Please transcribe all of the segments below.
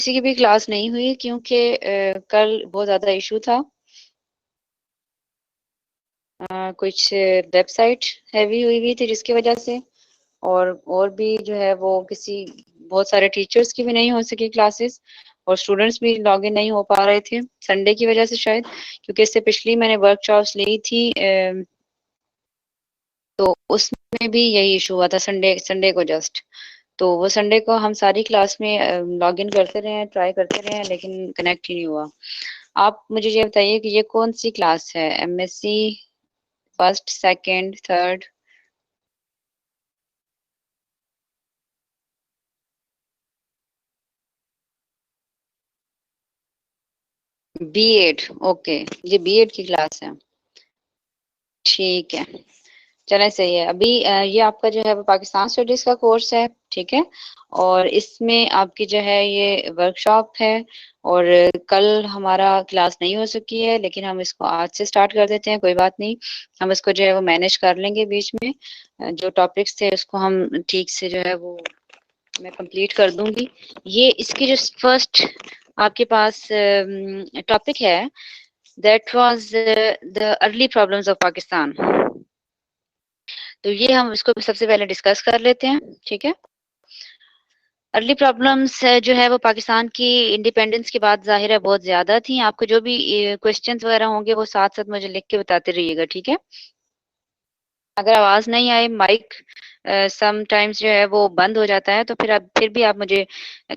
किसी की भी क्लास नहीं हुई क्योंकि कल बहुत ज़्यादा इशू था। कुछ वेबसाइट हैवी हुई थी जिसकी वजह से, और भी जो है वो बहुत सारे टीचर्स की भी नहीं हो सकी क्लासेस, और स्टूडेंट्स भी लॉगिन नहीं हो पा रहे थे संडे की वजह से शायद, क्योंकि इससे पिछली मैंने वर्कशॉप्स ली थी तो उसमें भी यही इशू हुआ था संडे संडे को जस्ट। तो वो संडे को हम सारी क्लास में लॉगिन करते रहे हैं, ट्राई करते रहे हैं, लेकिन कनेक्ट ही नहीं हुआ। आप मुझे ये बताइए कि ये कौन सी क्लास है? MSc first, second, third? BEd? Okay, ये बीएड की क्लास है। ठीक है, चलें, सही है। अभी ये आपका जो है वो पाकिस्तान स्टडीज का कोर्स है, ठीक है। और इसमें आपकी जो है ये वर्कशॉप है, और कल हमारा क्लास नहीं हो सकी है, लेकिन हम इसको आज से स्टार्ट कर देते हैं, कोई बात नहीं। हम इसको जो है वो मैनेज कर लेंगे बीच में। जो टॉपिक्स थे उसको हम ठीक से जो है वो मैं कंप्लीट कर दूंगी। ये इसकी जो फर्स्ट आपके पास टॉपिक है, that was the early problems of Pakistan. तो ये हम इसको सबसे पहले डिस्कस कर लेते हैं, ठीक है। अर्ली प्रॉब्लम्स जो है वो पाकिस्तान की इंडिपेंडेंस के बाद जाहिर है बहुत ज्यादा थी। आपको जो भी क्वेश्चंस वगैरह होंगे वो साथ साथ मुझे लिख के बताते रहिएगा, ठीक है। अगर आवाज नहीं आए, माइक सम टाइम्स जो है वो बंद हो जाता है, तो फिर भी आप मुझे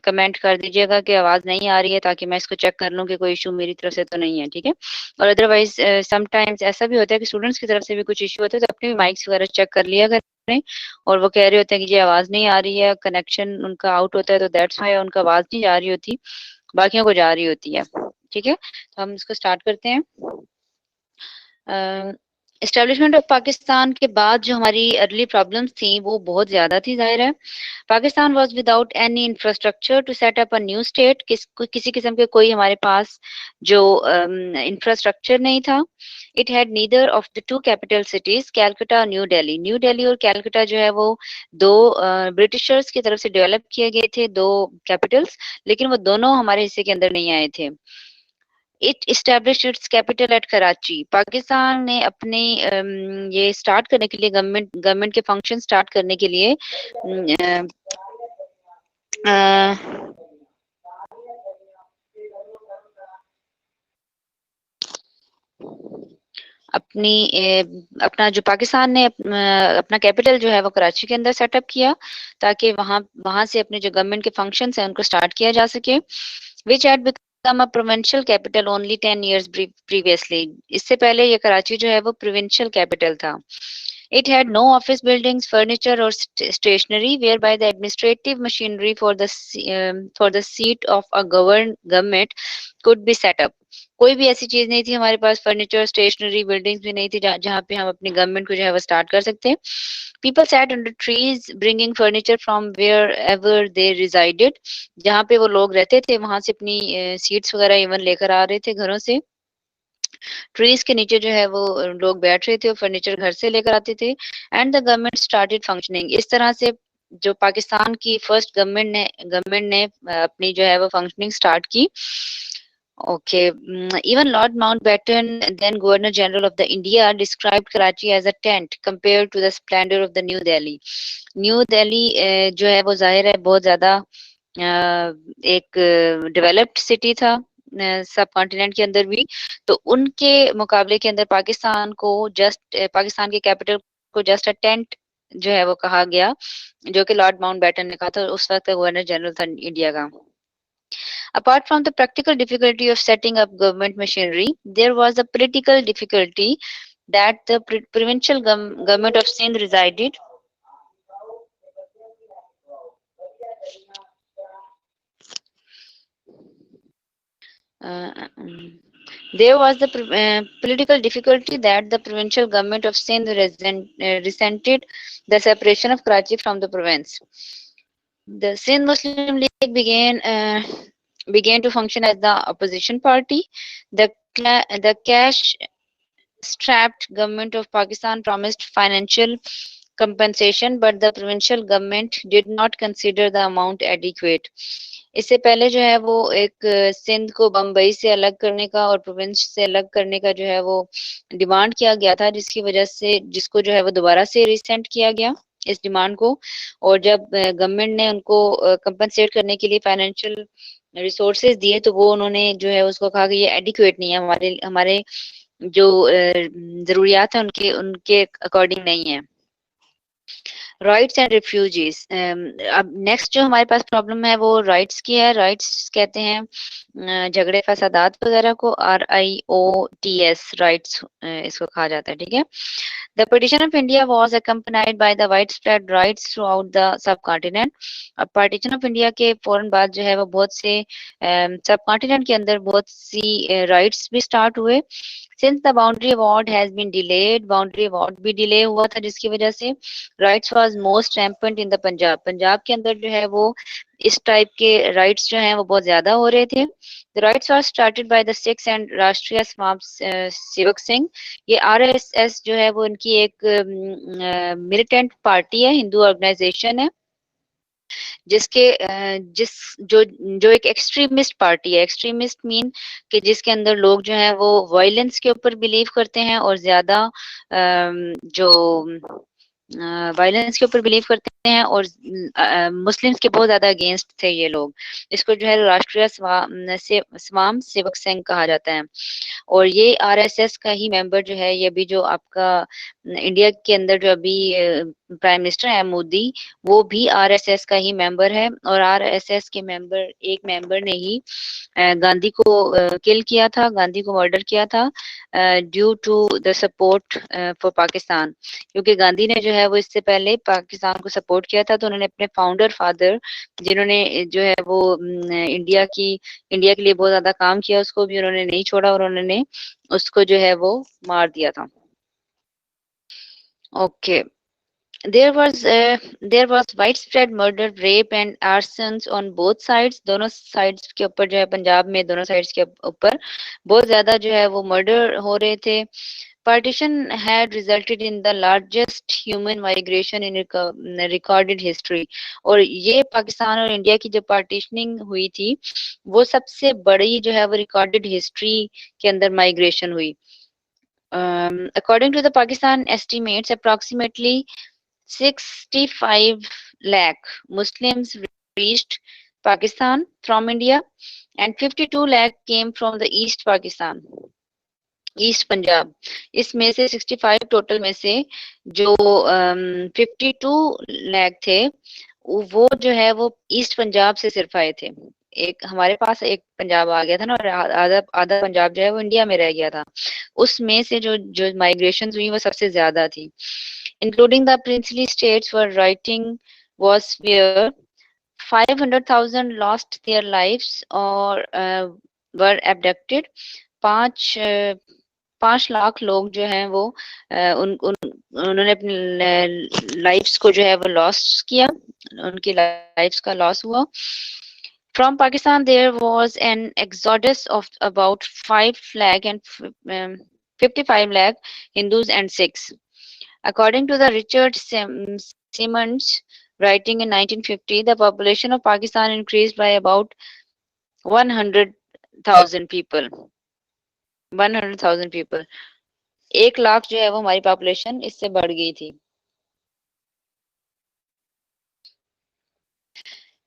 कमेंट कर दीजिएगा कि आवाज नहीं आ रही है, ताकि मैं इसको चेक कर लूं कि कोई इशू मेरी तरफ से तो नहीं है, ठीक है। और अदरवाइज सम टाइम्स ऐसा भी होता है कि स्टूडेंट्स की तरफ से भी कुछ इशू होता है, तो अपने भी माइक्स वगैरह चेक कर लिया करें। और वो कह रहे होते हैं कि ये आवाज नहीं आ रही है, कनेक्शन उनका आउट होता है, तो दैट्स वाई उनका आवाज नहीं जा रही होती, बाकियों को जा रही होती है, ठीक है। तो हम इसको स्टार्ट करते हैं। एस्टेब्लिशमेंट ऑफ पाकिस्तान के बाद जो हमारी अर्ली प्रॉब्लम्स थी वो बहुत ज्यादा थी, जाहिर है। Pakistan was without any infrastructure to set up a new state. किसी किस्म के कोई हमारे पास जो इंफ्रास्ट्रक्चर नहीं था। It had neither of the two capital cities, Calcutta और न्यू दिल्ली। न्यू दिल्ली और कैलकाटा जो है वो दो ब्रिटिशर्स की तरफ से डेवलप किए गए थे, दो कैपिटल्स, लेकिन वो दोनों हमारे हिस्से के अंदर नहीं आए थे। It establish it's capital eight Karachi. Pakistan ने अपने ये स्टार्ट करने के लिए, गवर्नमेंट के फंक्शन स्टार्ट करने के लिए अ, अपना जो पाकिस्तान ने अपना कैपिटल जो है वो कराची के अंदर सेटअप किया, ताकि वहां वहां से अपने जो गवर्नमेंट के फंक्शंस हैं उनको स्टार्ट किया जा सके। Which had become a provincial capital only 10 years previously. इससे पहले ये कराची जो है वो प्रोविंशियल कैपिटल था। It had no office buildings, furniture, or stationery, whereby the administrative machinery for the seat of a government could be set up. कोई भी ऐसी चीज नहीं थी हमारे पास, फर्नीचर, स्टेशनरी, बिल्डिंग्स भी नहीं थी जहाँ पे हम अपनी गवर्नमेंट को जो है वो स्टार्ट कर सकते हैं। People sat under trees bringing furniture from wherever they resided. जहाँ पे वो लोग रहते थे वहां से अपनी सीट्स वगैरह इवन लेकर आ रहे थे घरों से। ट्रीज के नीचे जो है वो लोग बैठ रहे थे और फर्नीचर घर से लेकर आते थे। And the government started functioning. इस तरह से जो पाकिस्तान की फर्स्ट गवर्नमेंट ने अपनी जो है वो फंक्शनिंग स्टार्ट की। Okay. Even Lord Mountbatten, then Governor General of the India, described Karachi as a tent compared to the splendor of the New Delhi. New Delhi जो है वो जाहिर है बहुत ज्यादा एक डेवलप्ड सिटी था सब कॉन्टिनेंट के अंदर भी। तो उनके मुकाबले के अंदर पाकिस्तान के कैपिटल को जस्ट अ टेंट जो है वो कहा गया, जो कि लॉर्ड माउंटबेटन ने कहा था, उस वक्त गवर्नर जनरल था इंडिया का। Apart from the practical difficulty of setting up government machinery, there was a political difficulty that the provincial government of Sindh resided. There was the political difficulty that the provincial government of Sindh resented the separation of Karachi from the province. The Sindh Muslim League began to function as the opposition party. The cash strapped government of Pakistan promised financial compensation, but the provincial government did not consider the amount adequate. इससे पहले जो है वो एक सिंध को बम्बई से अलग करने का और प्रोविंस से अलग करने का जो है वो डिमांड किया गया था, जिसकी वजह से जिसको जो है वो दोबारा से रिसेंट किया गया इस डिमांड को। और जब गवर्नमेंट ने उनको कंपनसेट करने के लिए फाइनेंशियल रिसोर्सेज दिए, तो वो उन्होंने जो है उसको कहा कि ये एडिक्वेट नहीं है, हमारे हमारे जो जरूरियात है उनके उनके अकॉर्डिंग नहीं है। राइट्स एंड रिफ्यूजीज, अब नेक्स्ट जो हमारे पास प्रॉब्लम है वो राइट्स की है। राइट्स कहते हैं झगड़े फसादात वगैरह को, RIOTS राइट्स इसको कहा जाता है, ठीक है। The partition of India was accompanied by the widespread riots throughout the subcontinent. अब partition of India के फौरन बाद जो है वो बहुत से सबकॉन्टिनेंट के अंदर बहुत सी riots भी स्टार्ट हुए। Since the boundary award has been delayed, boundary award भी डिले हुआ था, जिसकी वजह से riots was most rampant in the Punjab. Punjab के अंदर जो है वो इस टाइप के riots जो हैं वो बहुत ज्यादा हो रहे थे। The riots were started by the Sikhs and राष्ट्रीय स्वयं सेवक संघ। ये RSS जो है वो इनकी एक मिलिटेंट पार्टी है, हिंदू ऑर्गेनाइजेशन है, जिसके जिस जो जो एक एक्सट्रीमिस्ट पार्टी है। एक्सट्रीमिस्ट मीन कि जिसके अंदर लोग जो हैं वो वायलेंस के ऊपर बिलीव करते हैं और ज्यादा जो वायलेंस के ऊपर बिलीव करते हैं और मुस्लिम्स के बहुत ज्यादा अगेंस्ट थे ये लोग। इसको जो है राष्ट्रीय स्वयं सेवक संघ कहा जाता है। और ये RSS का ही मेंबर जो है, ये भी जो आपका इंडिया के अंदर जो अभी प्राइम मिनिस्टर है मोदी, वो भी RSS का ही मेंबर है। और RSS के एक मेंबर ने ही गांधी को किल किया था, गांधी को मर्डर किया था due to the support for Pakistan. क्योंकि गांधी ने जो है वो इससे पहले पाकिस्तान को सपोर्ट किया था, तो उन्होंने अपने फाउंडर फादर जिन्होंने जो है वो इंडिया के लिए बहुत ज्यादा काम किया, उसको भी उन्होंने नहीं छोड़ा और उन्होंने उसको जो है वो मार दिया था। Okay, there was widespread murder, rape and arsons on both sides। दोनों साइड्स के ऊपर जो है, पंजाब में दोनों साइड्स के ऊपर बहुत ज्यादा जो है वो मर्डर हो रहे थे। Partition had resulted in the largest human migration in recorded history। और ये पाकिस्तान और इंडिया की जो पार्टीशनिंग हुई थी, वो सबसे बड़ी जो है वो रिकॉर्डेड हिस्ट्री के अंदर माइग्रेशन हुई। According to the Pakistan estimates, approximately 65 lakh Muslims reached Pakistan from India and 52 lakh came from the East Pakistan, east Punjab. इसमें से 65 टोटल में से जो 52 लाख थे, वो जो है वो ईस्ट पंजाब से सिर्फ आए थे। एक हमारे पास एक पंजाब आ गया था ना, और आधा आधा पंजाब जो है वो इंडिया में रह गया था। उसमें से जो माइग्रेशन हुई वो सबसे ज्यादा थी। Including the princely states were writing was where 500,000 lost their lives or were abducted। 5 lakh लोग जो हैं वो उन्होंने अपनी लाइफ्स को जो है वो लॉस किया, उनकी लाइफ्स का लॉस हुआ। From Pakistan there was an exodus of about 5 lakh and 55 lakh Hindus and Sikhs. According to the Richard Simmons writing in 1950, the population of Pakistan increased by about 100,000 people। 100,000 people, 1 lakh जो है वो हमारी population इससे बढ़ गई थी।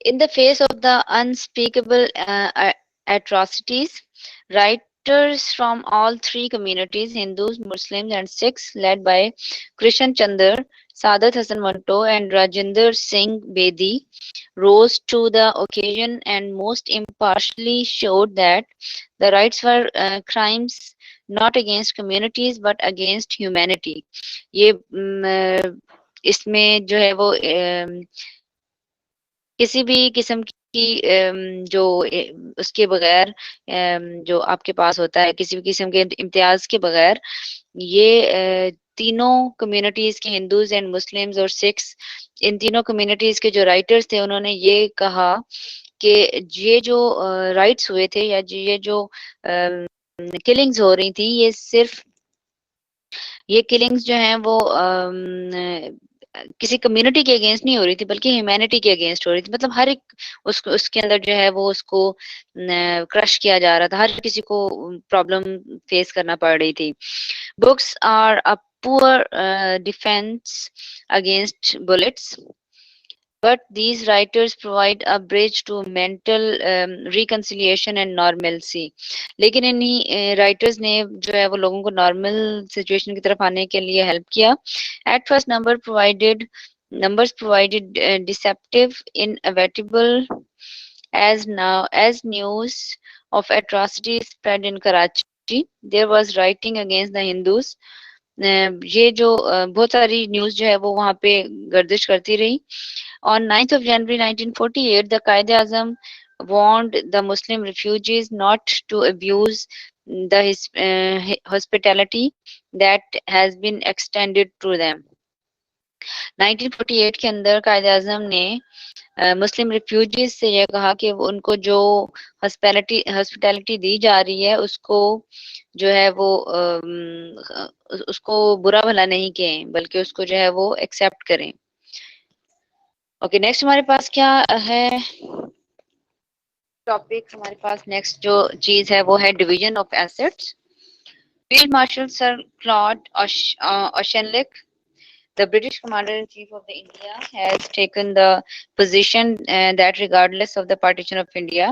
In the face of the unspeakable atrocities, writers from all three communities, Hindus, Muslims and Sikhs, led by Krishan Chandra, Saadat Hasan Manto and Rajinder Singh Bedi, rose to the occasion and most impartially showed that the riots were crimes not against communities but against humanity। ये इसमें जो है वो किसी भी किस्म की जो उसके बगैर जो आपके पास होता है, किसी भी किस्म के इम्तियाज के बगैर, ये तीनों कम्युनिटीज के हिंदूज एंड मुस्लिम्स और सिख्स, इन तीनों कम्युनिटीज के जो राइटर्स थे उन्होंने ये कहा कि ये जो राइट्स हुए थे या ये जो किलिंग्स हो रही थी, ये सिर्फ ये किलिंग्स जो हैं वो किसी कम्युनिटी के अगेंस्ट नहीं हो रही थी, बल्कि ह्यूमैनिटी के अगेंस्ट हो रही थी। मतलब हर एक उसके अंदर जो है वो उसको क्रश किया जा रहा था, हर किसी को प्रॉब्लम फेस करना पड़ रही थी। Books are a poor defence against bullets, but these writers provide a bridge to mental reconciliation and normalcy. लेकिन इन्हीं राइटर्स ने जो है वो लोगों को नॉर्मल सिचुएशन की तरफ आने के लिए हेल्प किया. At first, numbers provided deceptive, inevitable, as news of atrocities spread in Karachi. There was writing against the Hindus. ये जो बहुत सारी न्यूज जो है वो वहां पे गर्दिश करती रही. On 9th of January 1948, the Quaid-e-Azam warned the Muslim refugees not to abuse the hospitality that has been extended to them. 1948 के अंदर कायद-ए-आज़म ने मुस्लिम रिफ्यूजीज से ये कहा कि उनको जो हॉस्पिटैलिटी दी जा रही है उसको जो है वो उसको बुरा भला नहीं कहें, बल्कि उसको जो है वो एक्सेप्ट करें. ओके, नेक्स्ट हमारे पास क्या है टॉपिक? हमारे पास नेक्स्ट जो चीज है वो है division of assets. Field marshal sir Claude Auchinleck, the British Commander-in-Chief of the India, has taken the position that regardless of the partition of India,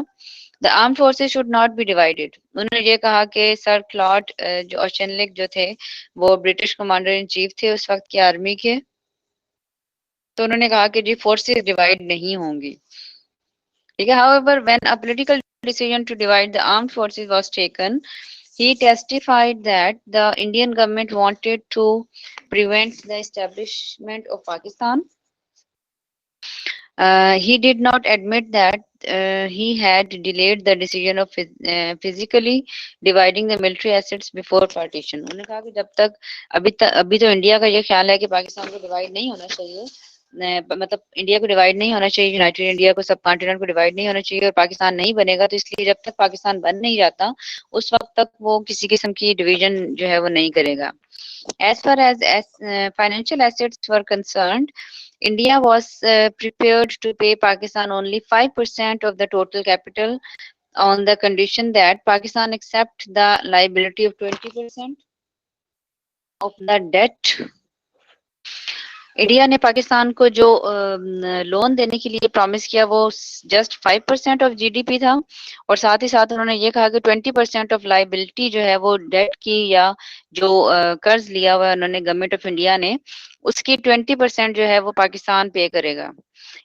the armed forces should not be divided. उन्होंने ये कहा कि sir Claude जो ओशेनलिक जो थे वो British commander in chief थे उस वक्त की आर्मी के, तो उन्होंने कहा कि जी फोर्सेस डिवाइड नहीं होंगी. ठीक है. However, when a political decision to divide the armed forces was taken, he testified that the Indian government wanted to prevent the establishment of Pakistan. He did not admit that he had delayed the decision of physically dividing the military assets before partition. उन्होंने कहा कि जब तक अभी तो India का ये ख्याल है कि पाकिस्तान को डिवाइड नहीं होना चाहिए, मतलब इंडिया को डिवाइड नहीं होना चाहिए, यूनाइटेड इंडिया को, सब कॉन्टिनेंट को डिवाइड नहीं होना चाहिए और पाकिस्तान नहीं बनेगा, तो इसलिए जब तक पाकिस्तान बन नहीं जाता उस वक्त तक वो किसी किस्म की डिवीजन जो है वो नहीं करेगा. As far as financial assets were concerned, India was prepared to pay Pakistan only 5% of the total capital on the condition that Pakistan accept the liability of 20% of the debt. India ने पाकिस्तान को जो loan देने के लिए promise किया वो just 5% of GDP था, और साथ ही साथ उन्होंने ये कहा कि 20% ऑफ लाइबिलिटी जो है वो डेट की या जो कर्ज लिया हुआ है उन्होंने गवर्नमेंट ऑफ इंडिया ने, उसकी 20% जो है वो पाकिस्तान पे करेगा.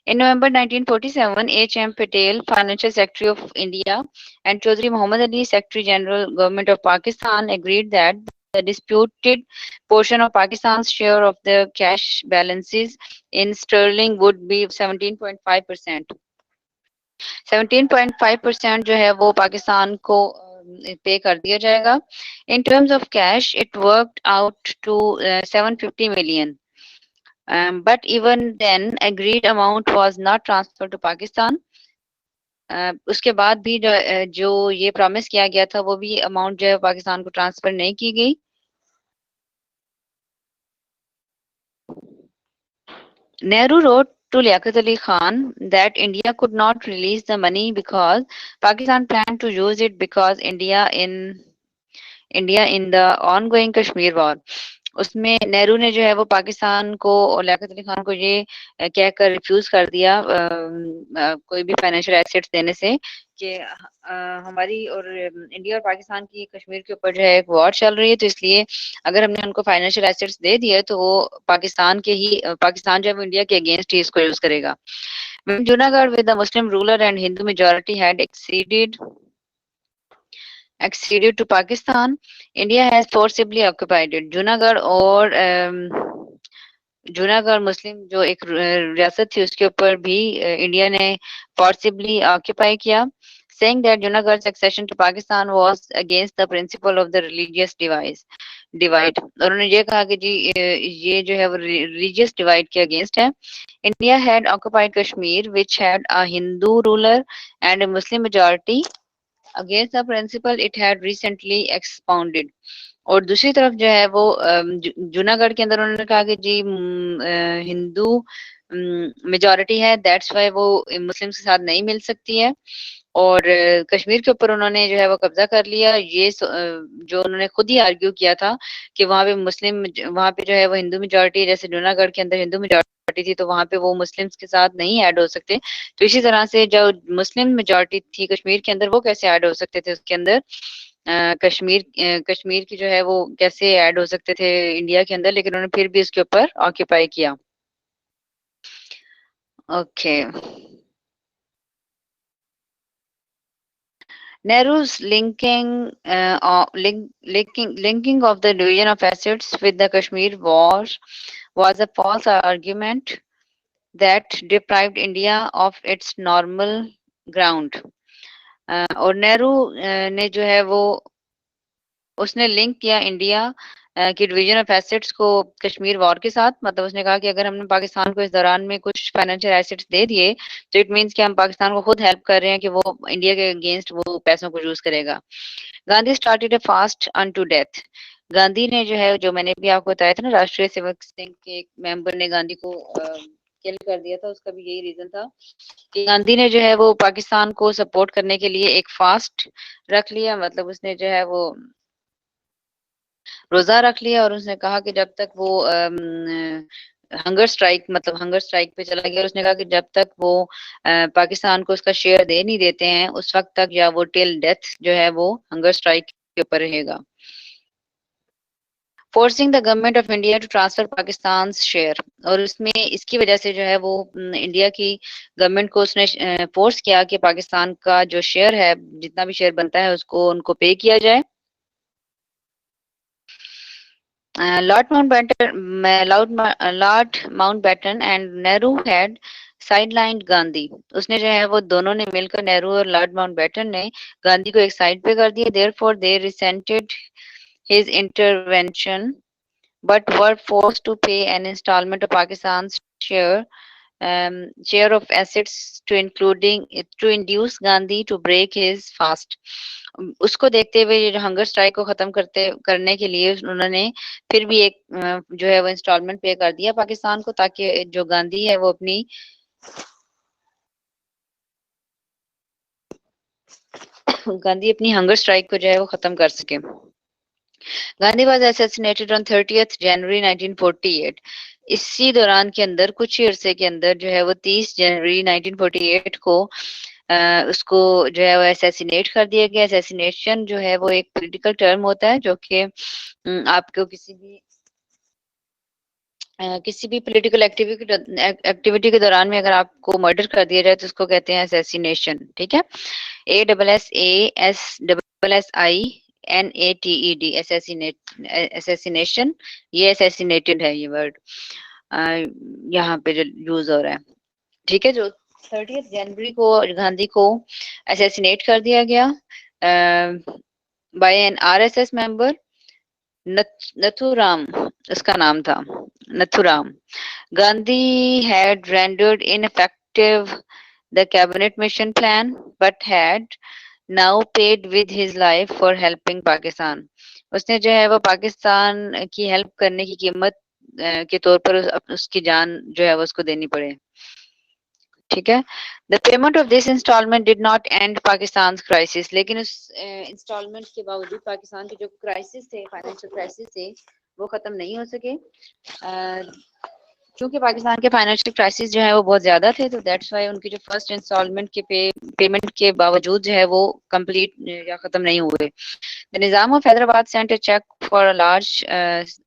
In November 1947, H.M. Patel, Financial Secretary of India, and Chaudhry Muhammad Ali, Secretary General, Government of Pakistan, agreed that the disputed portion of Pakistan's share of the cash balances in sterling would be 17.5%. 17.5% जो है वो पाकिस्तान को पे कर दिया जाएगा. In terms of cash, it worked out to 750 million. But even then, agreed amount was not transferred to Pakistan. उसके बाद भी जो ये प्रॉमिस किया गया था वो भी अमाउंट जो है पाकिस्तान को ट्रांसफर नहीं की गई. Nehru wrote to Liaquat Ali Khan that India could not release the money because Pakistan planned to use it because India in the ongoing Kashmir war. उसमें नेहरू ने जो है वो पाकिस्तान को और लियाकत अली खान को ये कहकर रिफ्यूज कर दिया कोई भी फाइनेंशियल एसेट्स देने से कि हमारी और इंडिया और पाकिस्तान की कश्मीर के ऊपर जो है एक वॉर चल रही है, तो इसलिए अगर हमने उनको फाइनेंशियल एसेट्स दे दिए तो वो पाकिस्तान जो है वो इंडिया के अगेंस्ट ही इसको यूज करेगा. When Junagadh with the Muslim ruler and Hindu majority had acceded to Pakistan, India has forcibly occupied it. Junagadh मुस्लिम जो एक रियासत थी उसके ऊपर भी इंडिया ने forcibly occupy किया, saying that Junagadh's accession to Pakistan was against the principle of the religious divide. और उन्होंने ये कहा कि जी ये जो है वो religious divide के against है. India had occupied Kashmir, which had a Hindu ruler and a Muslim majority, against the principle it had recently expounded. और दूसरी तरफ जो है वो जूनागढ़ के अंदर उन्होंने कहा कि जी हिंदू मेजॉरिटी है, दैट्स वाई वो मुस्लिम्स के साथ नहीं मिल सकती है। और कश्मीर के ऊपर उन्होंने जो है वो कब्जा कर लिया। ये जो उन्होंने खुद ही आर्ग्यू किया था कि वहाँ पे वहाँ पे जो है वो हिंदू मेजॉरिटी, जैसे जूनागढ़ के अंदर हिंदू मेजॉरिटी थी तो वहाँ पे वो मुस्लिम्स के साथ नहीं ऐड हो सकते। तो इसी तरह से जो मुस्लिम मेजॉरिटी थी कश्मीर के अंदर वो कैसे ऐड हो सकते थे उसके अंदर, कश्मीर की जो है वो कैसे ऐड हो सकते थे इंडिया के अंदर, लेकिन उन्होंने फिर भी इसके ऊपर ऑक्यूपाई किया। Okay. Nehru's linking of the division of assets with the Kashmir War was a false argument that deprived India of its normal ground. और नेहरू ने जो है वो उसने लिंक किया इंडिया की डिवीजन ऑफ एसेट्स को कश्मीर वॉर के साथ। मतलब उसने कहा कि अगर हमने पाकिस्तान को इस दौरान में कुछ फाइनेंशियल एसेट्स दे दिए तो इट मींस कि हम पाकिस्तान को खुद हेल्प कर रहे हैं कि वो इंडिया के अगेंस्ट वो पैसों को यूज करेगा। Gandhi started a fast unto death. Gandhi ने जो है, जो मैंने भी आपको बताया था ना, राष्ट्रीय सेवक संघ के एक मेंबर ने गांधी को किल कर दिया था, उसका भी यही रीजन था कि गांधी ने जो है वो पाकिस्तान को सपोर्ट करने के लिए एक फास्ट रख लिया। मतलब उसने जो है वो रोजा रख लिया और उसने कहा कि जब तक वो हंगर स्ट्राइक, मतलब हंगर स्ट्राइक पे चला गया। और उसने कहा कि जब तक वो पाकिस्तान को उसका शेयर दे नहीं देते हैं उस वक्त तक, या वो टिल डेथ जो है वो हंगर स्ट्राइक के ऊपर रहेगा। Forcing the government of India to transfer Pakistan share. और उसमें इसकी वजह से जो है वो इंडिया की गवर्नमेंट को उसने फोर्स किया कि पाकिस्तान का जो शेयर है, जितना भी शेयर बनता है उसको उनको पे किया जाए। Lord Mountbatten and Nehru had sidelined Gandhi. उसने जो है वो दोनों ने मिलकर, नेहरू और लॉर्ड माउंटबेटन ने गांधी को एक साइड पे कर दिया। Therefore they resented his intervention but were forced to pay an installment of Pakistan's share of assets to induce Gandhi to break his fast. उसको देखते हुए ये जो हंगर स्ट्राइक को खत्म करने के लिए उन्होंने फिर भी एक जो है वो इंस्टॉलमेंट पे कर दिया पाकिस्तान को, ताकि जो गांधी है वो अपनी गांधी अपनी हंगर स्ट्राइक को जो है वो खत्म कर सके। Gandhi was assassinated on 30th January 1948। इसी दौरान के अंदर कुछ ही अरसे के अंदर जो है वो 30 जनवरी 1948 को उसको जो है वो असैसिनेट कर दिया गया। असैसिनेशन जो है वो एक पॉलिटिकल टर्म होता है जो कि आपको किसी भी पॉलिटिकल एक्टिविटी के दौरान में अगर आपको मर्डर कर दिया जाए तो उसको कहते हैं असैसिनेशन। ठीक है, ASSASSINATED, असैसिनेशन, ये असैसिनेटेड है ये वर्ड यहाँ पे जो यूज हो रहा है। ठीक है, जो 30 जनवरी को गांधी को असैसिनेट कर दिया गया by an RSS member, Nathuram उसका नाम था, Nathuram. Gandhi had rendered ineffective the cabinet mission plan, but had now paid with his life for helping Pakistan. उसने जो है वो पाकिस्तान की हेल्प करने की कीमत के तौर पर उसकी जान जो है वो उसको देनी पड़े। ठीक है, the payment of this instalment did not end Pakistan crisis. लेकिन उस इंस्टॉलमेंट के बावजूद पाकिस्तान के जो क्राइसिस थे, फाइनेंशियल क्राइसिस थे, वो खत्म नहीं हो सके क्योंकि पाकिस्तान के फाइनेंशियल क्राइसिस जो है वो बहुत ज्यादा थे। तो दैट्स वाई उनकी जो फर्स्ट इंस्टॉलमेंट के पेमेंट के बावजूद जो है वो कंप्लीट या खत्म नहीं हुए। The Nizam of Hyderabad sent a cheque for a large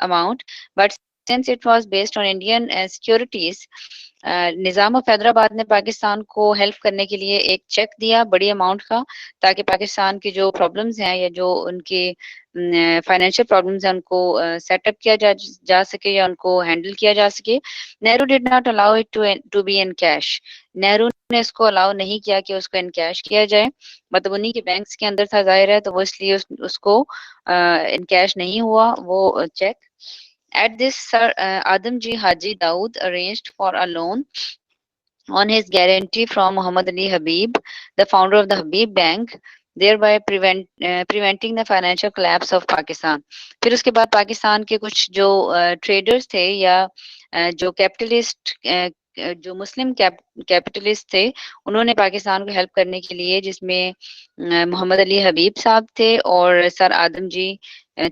amount, but since it was based on Indian securities, Nizam of Hyderabad ने पाकिस्तान को हेल्प करने के लिए एक चेक दिया बड़ी अमाउंट का, ताकि पाकिस्तान की जो प्रॉब्लम्स हैं या जो उनके फाइनेंशियल प्रॉब्लम्स हैं उनको सेटअप किया जा सके या उनको हैंडल किया जा सके। Nehru did not allow it to be in cash. Nehru ने इसको अलाउ नहीं किया कि उसको इन कैश किया जाए, मतलब उन्हीं के बैंक्स के अंदर था जाहिर है, तो वो इसलिए उसको इन कैश नहीं हुआ वो check. At this, Sir Adamji Haji Daud arranged for a loan on his guarantee from Muhammad Ali Habib, the founder of the Habib Bank, thereby preventing the financial collapse of Pakistan. फिर उसके बाद पाकिस्तान के कुछ जो traders थे या जो capitalist जो मुस्लिम कैपिटलिस्ट थे, उन्होंने पाकिस्तान को हेल्प करने के लिए, जिसमें मोहम्मद अली हबीब साहब थे और सर आदम जी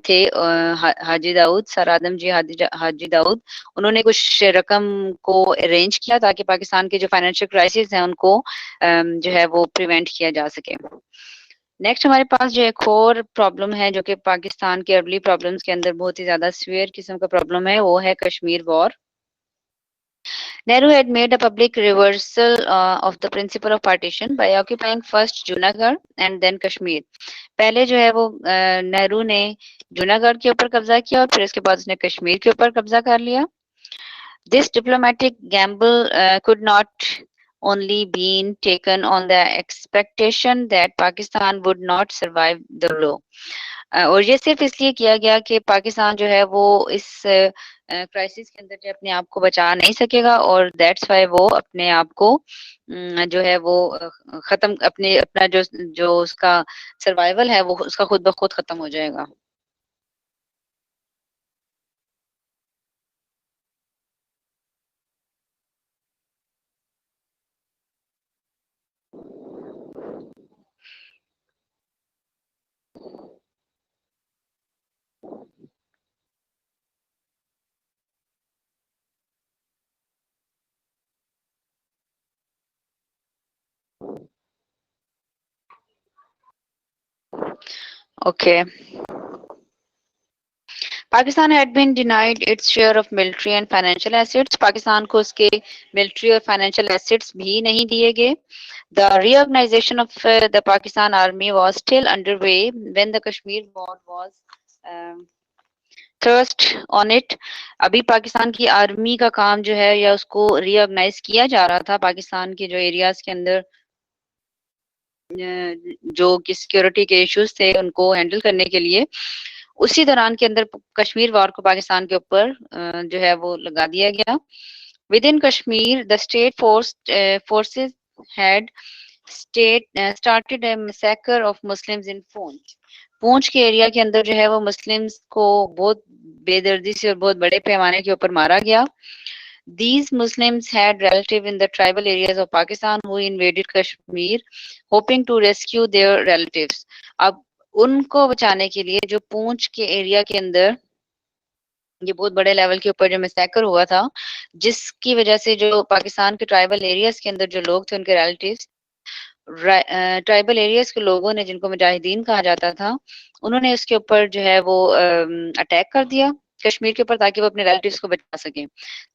थे, हाजी दाऊद, सर आदम जी हाजी दाऊद, उन्होंने कुछ रकम को अरेंज किया ताकि पाकिस्तान के जो फाइनेंशियल क्राइसिस हैं उनको जो है वो प्रिवेंट किया जा सके। नेक्स्ट हमारे पास जो एक और प्रॉब्लम है जो कि पाकिस्तान के अर्ली प्रॉब्लम्स के अंदर बहुत ही ज़्यादा सीवियर किस्म का प्रॉब्लम है, वो है Kashmir war. Nehru had made a public reversal of the principle of partition by occupying first Junagadh and then Kashmir. पहले जो है वो नेहरू ने जूनागढ़ के ऊपर कब्जा किया और फिर उसके बाद उसने कश्मीर के ऊपर कब्जा कर लिया। This diplomatic gamble could not only been taken on the expectation that Pakistan would not survive the blow. और ये सिर्फ इसलिए किया गया कि पाकिस्तान जो है वो इस क्राइसिस के अंदर जो अपने आप को बचा नहीं सकेगा और दैट्स वाई वो अपने आप को जो है वो खत्म अपना जो उसका सर्वाइवल है वो उसका खुद ब खुद खत्म हो जाएगा। Okay. Pakistan had been denied its share of military and financial assets. Pakistan को उसके military और financial assets भी नहीं दिए गए। The reorganization of the Pakistan Army was still underway when the Kashmir war was thrust on it. अभी पाकिस्तान की army का काम जो है या उसको रीऑर्गेनाइज किया जा रहा था पाकिस्तान के जो एरियाज के अंदर जो कि सिक्योरिटी के इश्यूज थे उनको हैंडल करने के लिए। उसी दौरान के अंदर कश्मीर वॉर को पाकिस्तान के ऊपर जो है वो लगा दिया गया। With in Kashmir the state forces had started a massacre of Muslims in Poonch. पूंछ के एरिया के अंदर जो है वो मुस्लिम्स को बहुत बेदर्दी से और बहुत बड़े पैमाने के ऊपर मारा गया। These Muslims had relatives in the tribal areas of Pakistan who invaded Kashmir, hoping to rescue their relatives. अब उनको बचाने के लिए जो पूंछ के एरिया के अंदर ये बहुत बड़े लेवल के ऊपर जो मैसेकर हुआ था, जिसकी वजह से जो पाकिस्तान के ट्राइबल एरियाज के अंदर जो लोग थे उनके रिलेटिव्स ट्राइबल एरियाज के लोगों ने, जिनको मुजाहिदीन कहा जाता था, उन्होंने उसके ऊपर जो है वो अटैक कर दिया कश्मीर के ऊपर ताकि वो अपने रिलेटिव्स को बचा सकें।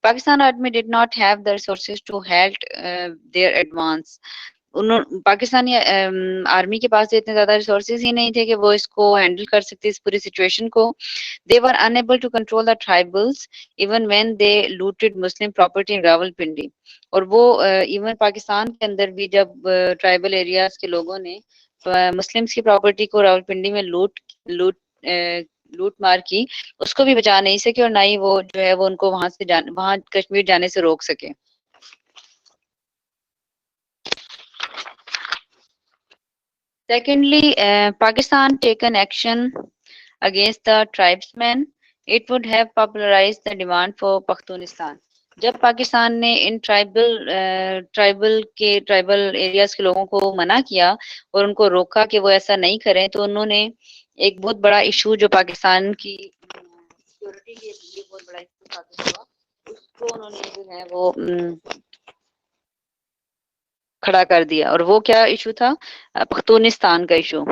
Pakistan army did not have the resources to help their advance. Pakistani army के पास इतने ज्यादा रिसोर्सेज ही नहीं थे कि वो इसको हैंडल कर सकते इस पूरी सिचुएशन को। They were unable to control the tribals even when they looted Muslim property in Rawalpindi. और वो इवन पाकिस्तान के अंदर भी जब ट्राइबल एरियाज के लोगों ने मुस्लिम्स की प्रॉपर्टी को रावलपिंडी में लूट मार की, उसको भी बचा नहीं सके और ना ही वो जो है वो उनको वहां कश्मीर जाने से रोक सके। Secondly, Pakistan taken action against the tribesmen. It would have popularized the demand for Pakhtunistan. जब पाकिस्तान ने इन ट्राइबल एरियाज के लोगों को मना किया और उनको रोका कि वो ऐसा नहीं करें, तो उन्होंने एक बहुत बड़ा इशू जो पाकिस्तान की सिक्योरिटी के लिए बहुत बड़ा इशू साबित हुआ, उसको उन्होंने जो है वो खड़ा कर दिया। और वो क्या इशू था? पख्तूनिस्तान का इशू।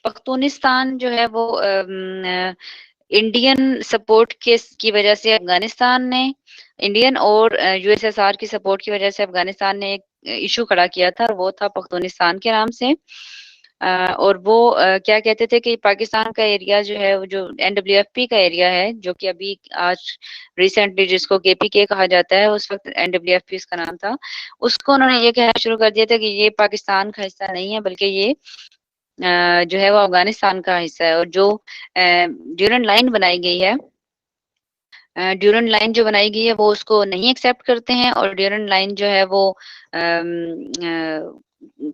पख्तूनिस्तान जो है वो इंडियन सपोर्ट की वजह से अफगानिस्तान ने, इंडियन और यूएसएसआर की सपोर्ट की वजह से अफगानिस्तान ने एक इशू खड़ा किया था और वो था पख्तूनिस्तान के नाम से। और वो क्या कहते थे कि पाकिस्तान का एरिया जो है वो जो एनडब्ल्यूएफपी का एरिया है, जो कि अभी आज रिसेंटली जिसको केपीके कहा जाता है, उस वक्त एनडब्ल्यूएफपी इसका नाम था, उसको उन्होंने ये कहना शुरू कर दिया था कि ये पाकिस्तान का हिस्सा नहीं है बल्कि ये जो है वो अफगानिस्तान का हिस्सा है। और जो ड्यूरन लाइन बनाई गई है, ड्यूरन लाइन जो बनाई गई है वो उसको नहीं एक्सेप्ट करते हैं और ड्यूरन लाइन जो है वो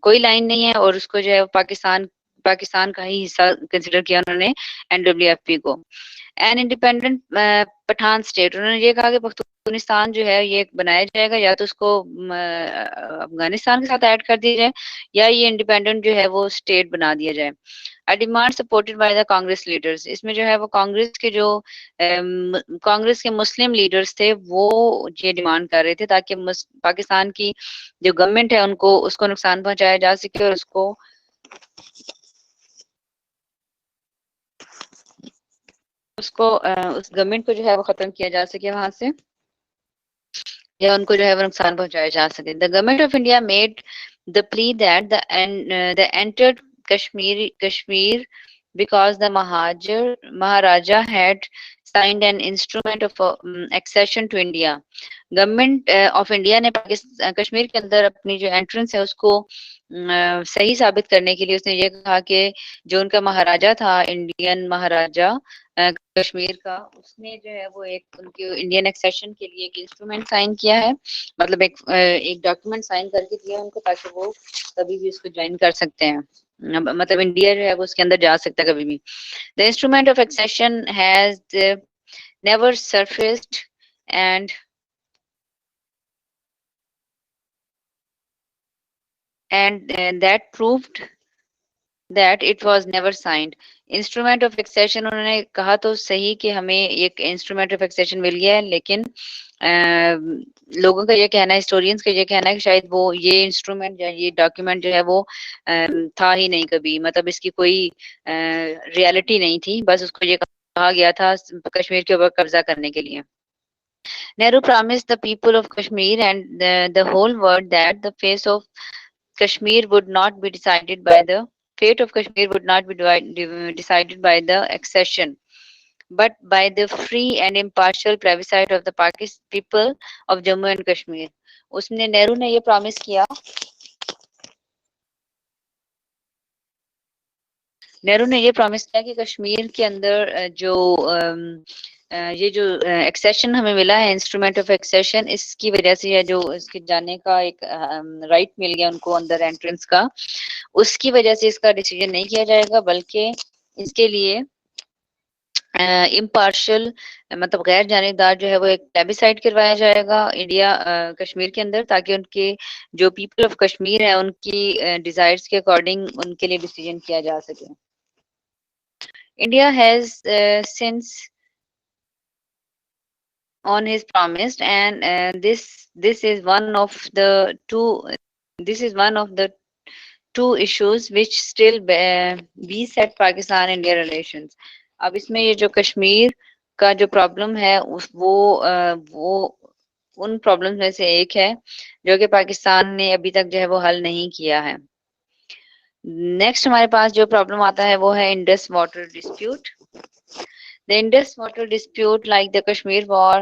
कोई लाइन नहीं है और उसको जो है पाकिस्तान का ही हिस्सा कंसिडर किया उन्होंने एनडब्ल्यूएफपी को। एन इंडिपेंडेंट पठान स्टेट, उन्होंने ये कहा कि पख्तूनिस्तान जो है ये बनाया जाएगा, या तो उसको अफगानिस्तान के साथ ऐड कर दिया जाए या ये इंडिपेंडेंट जो है वो स्टेट बना दिया जाए। A demand supported by the Congress leaders, इसमें जो है वो कांग्रेस के मुस्लिम लीडर्स थे, वो ये डिमांड कर रहे थे ताकि पाकिस्तान की जो गवर्नमेंट है उनको उसको नुकसान पहुंचाया जा सके और उस गवर्नमेंट को जो है वो खत्म किया जा सके वहां से, या उनको जो है वो नुकसान पहुंचाया जा सके। The government of India made the plea that the entered Kashmir because the Maharaja had signed an instrument of accession to India. Government of India ने पाकिस्तान कश्मीर के अंदर अपनी जो एंट्रेंस है उसको सही साबित करने के लिए उसने ये कहा कि जो उनका महाराजा था, इंडियन महाराजा कश्मीर का, उसने जो है वो एक उनके इंडियन एक्सेशन के लिए एक इंस्ट्रूमेंट साइन किया है, मतलब एक डॉक्यूमेंट साइन करके दिया उनको ताकि वो कभी भी उसको ज्वाइन कर सकते हैं, मतलब इंडिया जो है वो उसके अंदर जा सकता है कभी भी। The instrument of accession has never surfaced and that proved that it was never signed. Instrument of accession, उन्होंने कहा तो सही कि हमें एक इंस्ट्रूमेंट ऑफ एक्सेशन मिल गया है, लेकिन लोगों का ये कहना है, हिस्टोरियंस का ये कहना है कि शायद वो ये इंस्ट्रूमेंट या ये डॉक्यूमेंट जो है वो था ही नहीं कभी, मतलब इसकी कोई रियलिटी नहीं थी, बस उसको ये कहा गया था कश्मीर के ऊपर कब्जा करने के लिए। Nehru promised the people of Kashmir and the whole world that the Kashmir would not be decided by the fate of Kashmir would not be decided by the accession, but by the free and impartial plebiscite of the Pakistan people of Jammu and Kashmir. उसने नेहरू ने ये promise किया, नेहरू ने ये promise किया कि कश्मीर के अंदर ये जो एक्सेशन हमें मिला है, इंस्ट्रूमेंट ऑफ एक्सेशन, इसकी वजह से या जो इसके जाने का एक राइट मिल गया उनको अंदर एंट्रेंस का, उसकी वजह से इसका डिसीजन नहीं किया जाएगा, बल्कि इसके लिए इम्पार्शियल मतलब गैर जानिबदार जो है वो एक प्लेबिसाइट करवाया जाएगा इंडिया कश्मीर के अंदर, ताकि उनके जो पीपल ऑफ कश्मीर है उनकी डिजायर्स के अकॉर्डिंग उनके लिए डिसीजन किया जा सके। India has since on his promised, and this is one of the two issues which still beset Pakistan India relations. अब इसमें ये जो कश्मीर का जो प्रॉब्लम है वो उन प्रॉब्लम्स में से एक है जो कि पाकिस्तान ने अभी तक जो है वो हल नहीं किया है। नेक्स्ट हमारे पास जो प्रॉब्लम आता है वो है Indus water dispute. The Indus water dispute, like the Kashmir War,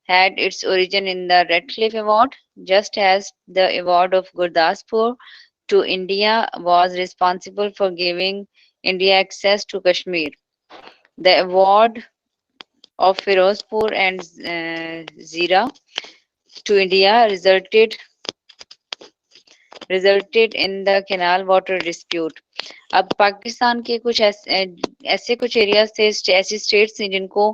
had its origin in the Red Cliff Award, just as the award of Gurdaspur to India was responsible for giving India access to Kashmir. The award of Firozpur and Zira to India resulted in the canal water dispute. अब पाकिस्तान के कुछ ऐसे कुछ areas थे, ऐसी states थी जिनको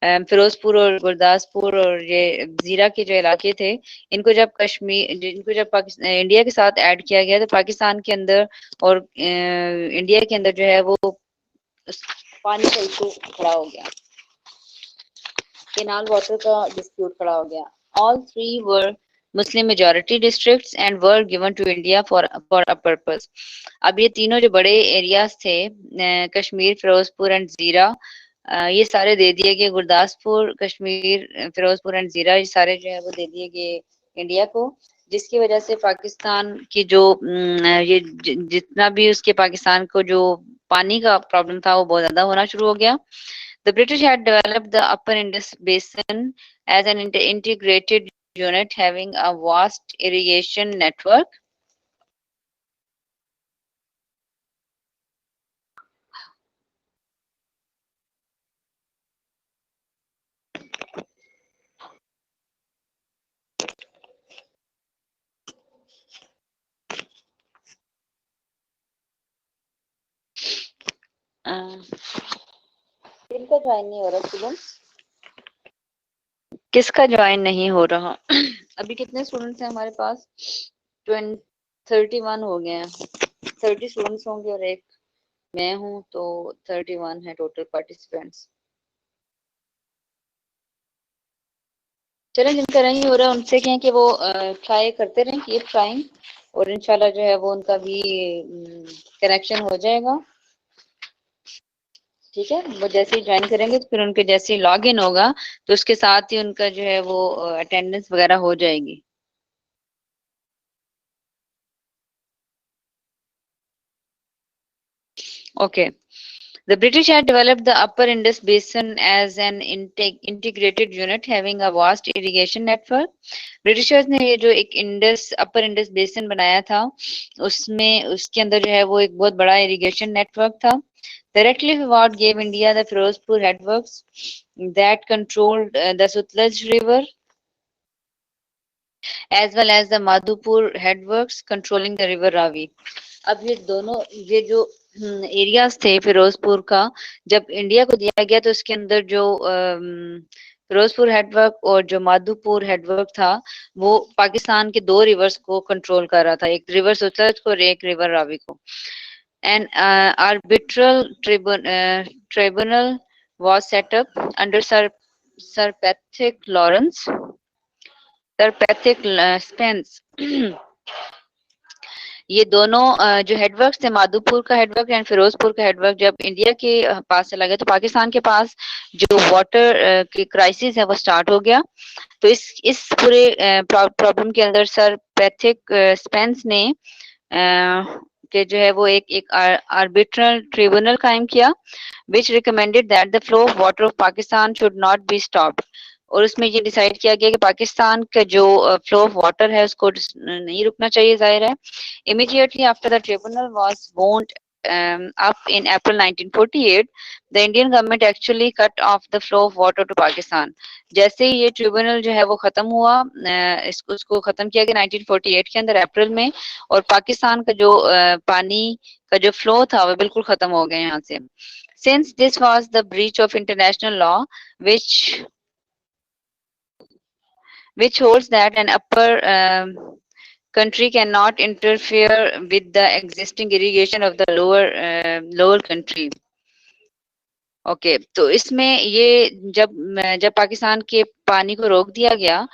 फिरोजपुर और गुरदासपुर और ये जीरा के जो इलाके थे, इनको जब इंडिया के साथ ऐड किया गया तो पाकिस्तान के अंदर और इंडिया के अंदर जो है वो पानी का इशू खड़ा हो गया, कैनाल वाटर का डिस्प्यूट खड़ा हो गया। All three were Muslim majority districts and were given to India for a purpose. अब ये तीनों जो बड़े एरियाज थे, कश्मीर, फिरोजपुर एंड जीरा, ये सारे दे दिए गए गुरदासपुर, कश्मीर, फिरोजपुर एंड जीरा, ये सारे जो है वो दे दिए गए इंडिया को, जिसकी वजह से पाकिस्तान की जो ये जितना भी उसके पाकिस्तान को जो पानी का प्रॉब्लम था वो बहुत ज्यादा होना शुरू हो गया। The British had developed the Upper Indus Basin as an integrated unit having a vast irrigation network. किसका ज्वाइन नहीं हो रहा स्टूडेंट्स? किसका ज्वाइन नहीं हो रहा? अभी कितने स्टूडेंट्स हैं हमारे पास? 31 हो गए हैं। 30 स्टूडेंट्स होंगे और एक मैं हूँ, तो 31 है टोटल पार्टिसिपेंट्स। चलें, जिनका नहीं हो रहा उनसे कहें कि वो ट्राई करते रहें, कीप ट्राइंग, और इंशाल्लाह जो है वो उनका भी कनेक्शन हो जाएगा। ठीक है, वो जैसे ही ज्वाइन करेंगे तो फिर उनके जैसे ही लॉग इन होगा तो उसके साथ ही उनका जो है वो अटेंडेंस वगैरह हो जाएगी। Okay. The British had developed the upper Indus Basin as an integrated unit having a vast irrigation network. Britishers ने ये जो एक अपर इंडस बेसिन बनाया था, उसमें उसके अंदर जो है वो एक बहुत बड़ा इरिगेशन नेटवर्क था। Directly what gave India the Firozpur headworks that controlled the Sutlej River as well as the Madhupur headworks controlling the river Ravi. अब ये दोनों ये जो एरियाज थे फिरोजपुर का, जब इंडिया को दिया गया तो उसके अंदर जो फिरोजपुर हेडवर्क और जो माधोपुर हेडवर्क था वो पाकिस्तान के दो रिवर्स को कंट्रोल कर रहा था, एक रिवर सतलज को और एक रिवर रावी को। And arbitral tribunal was set up under sir Pethick Lawrence, sir Pethick Spence. ये दोनों जो हेडवर्क्स थे, माधोपुर का हेडवर्क एंड फिरोजपुर का हेडवर्क, जब इंडिया के पास चला गया तो पाकिस्तान के पास जो वाटर की क्राइसिस है वो स्टार्ट हो गया। तो इस पूरे प्रॉब्लम के अंदर सर पैथिक स्पेंस ने कि जो है वो एक आर्बिट्रल ट्रिब्यूनल कायम किया which recommended that the flow of water of Pakistan should not be stopped। और उसमें ये डिसाइड किया गया कि पाकिस्तान का जो फ्लो ऑफ वाटर है उसको नहीं रुकना चाहिए, जाहिर है। Immediately after the tribunal was wound up in April 1948, the Indian government actually cut off the flow of water to Pakistan। जैसे ही ये ट्रिब्यूनल जो है वो खत्म हुआ, उसको खत्म किया गया 1948 के अंदर अप्रैल में, और पाकिस्तान का जो पानी का जो फ्लो था वो बिल्कुल खत्म हो गया यहाँ से। Since this was the breach of international law, which holds that an upper country cannot interfere with the existing irrigation of the lower country। Okay तो इसमें ये जब पाकिस्तान के पानी को रोक दिया गया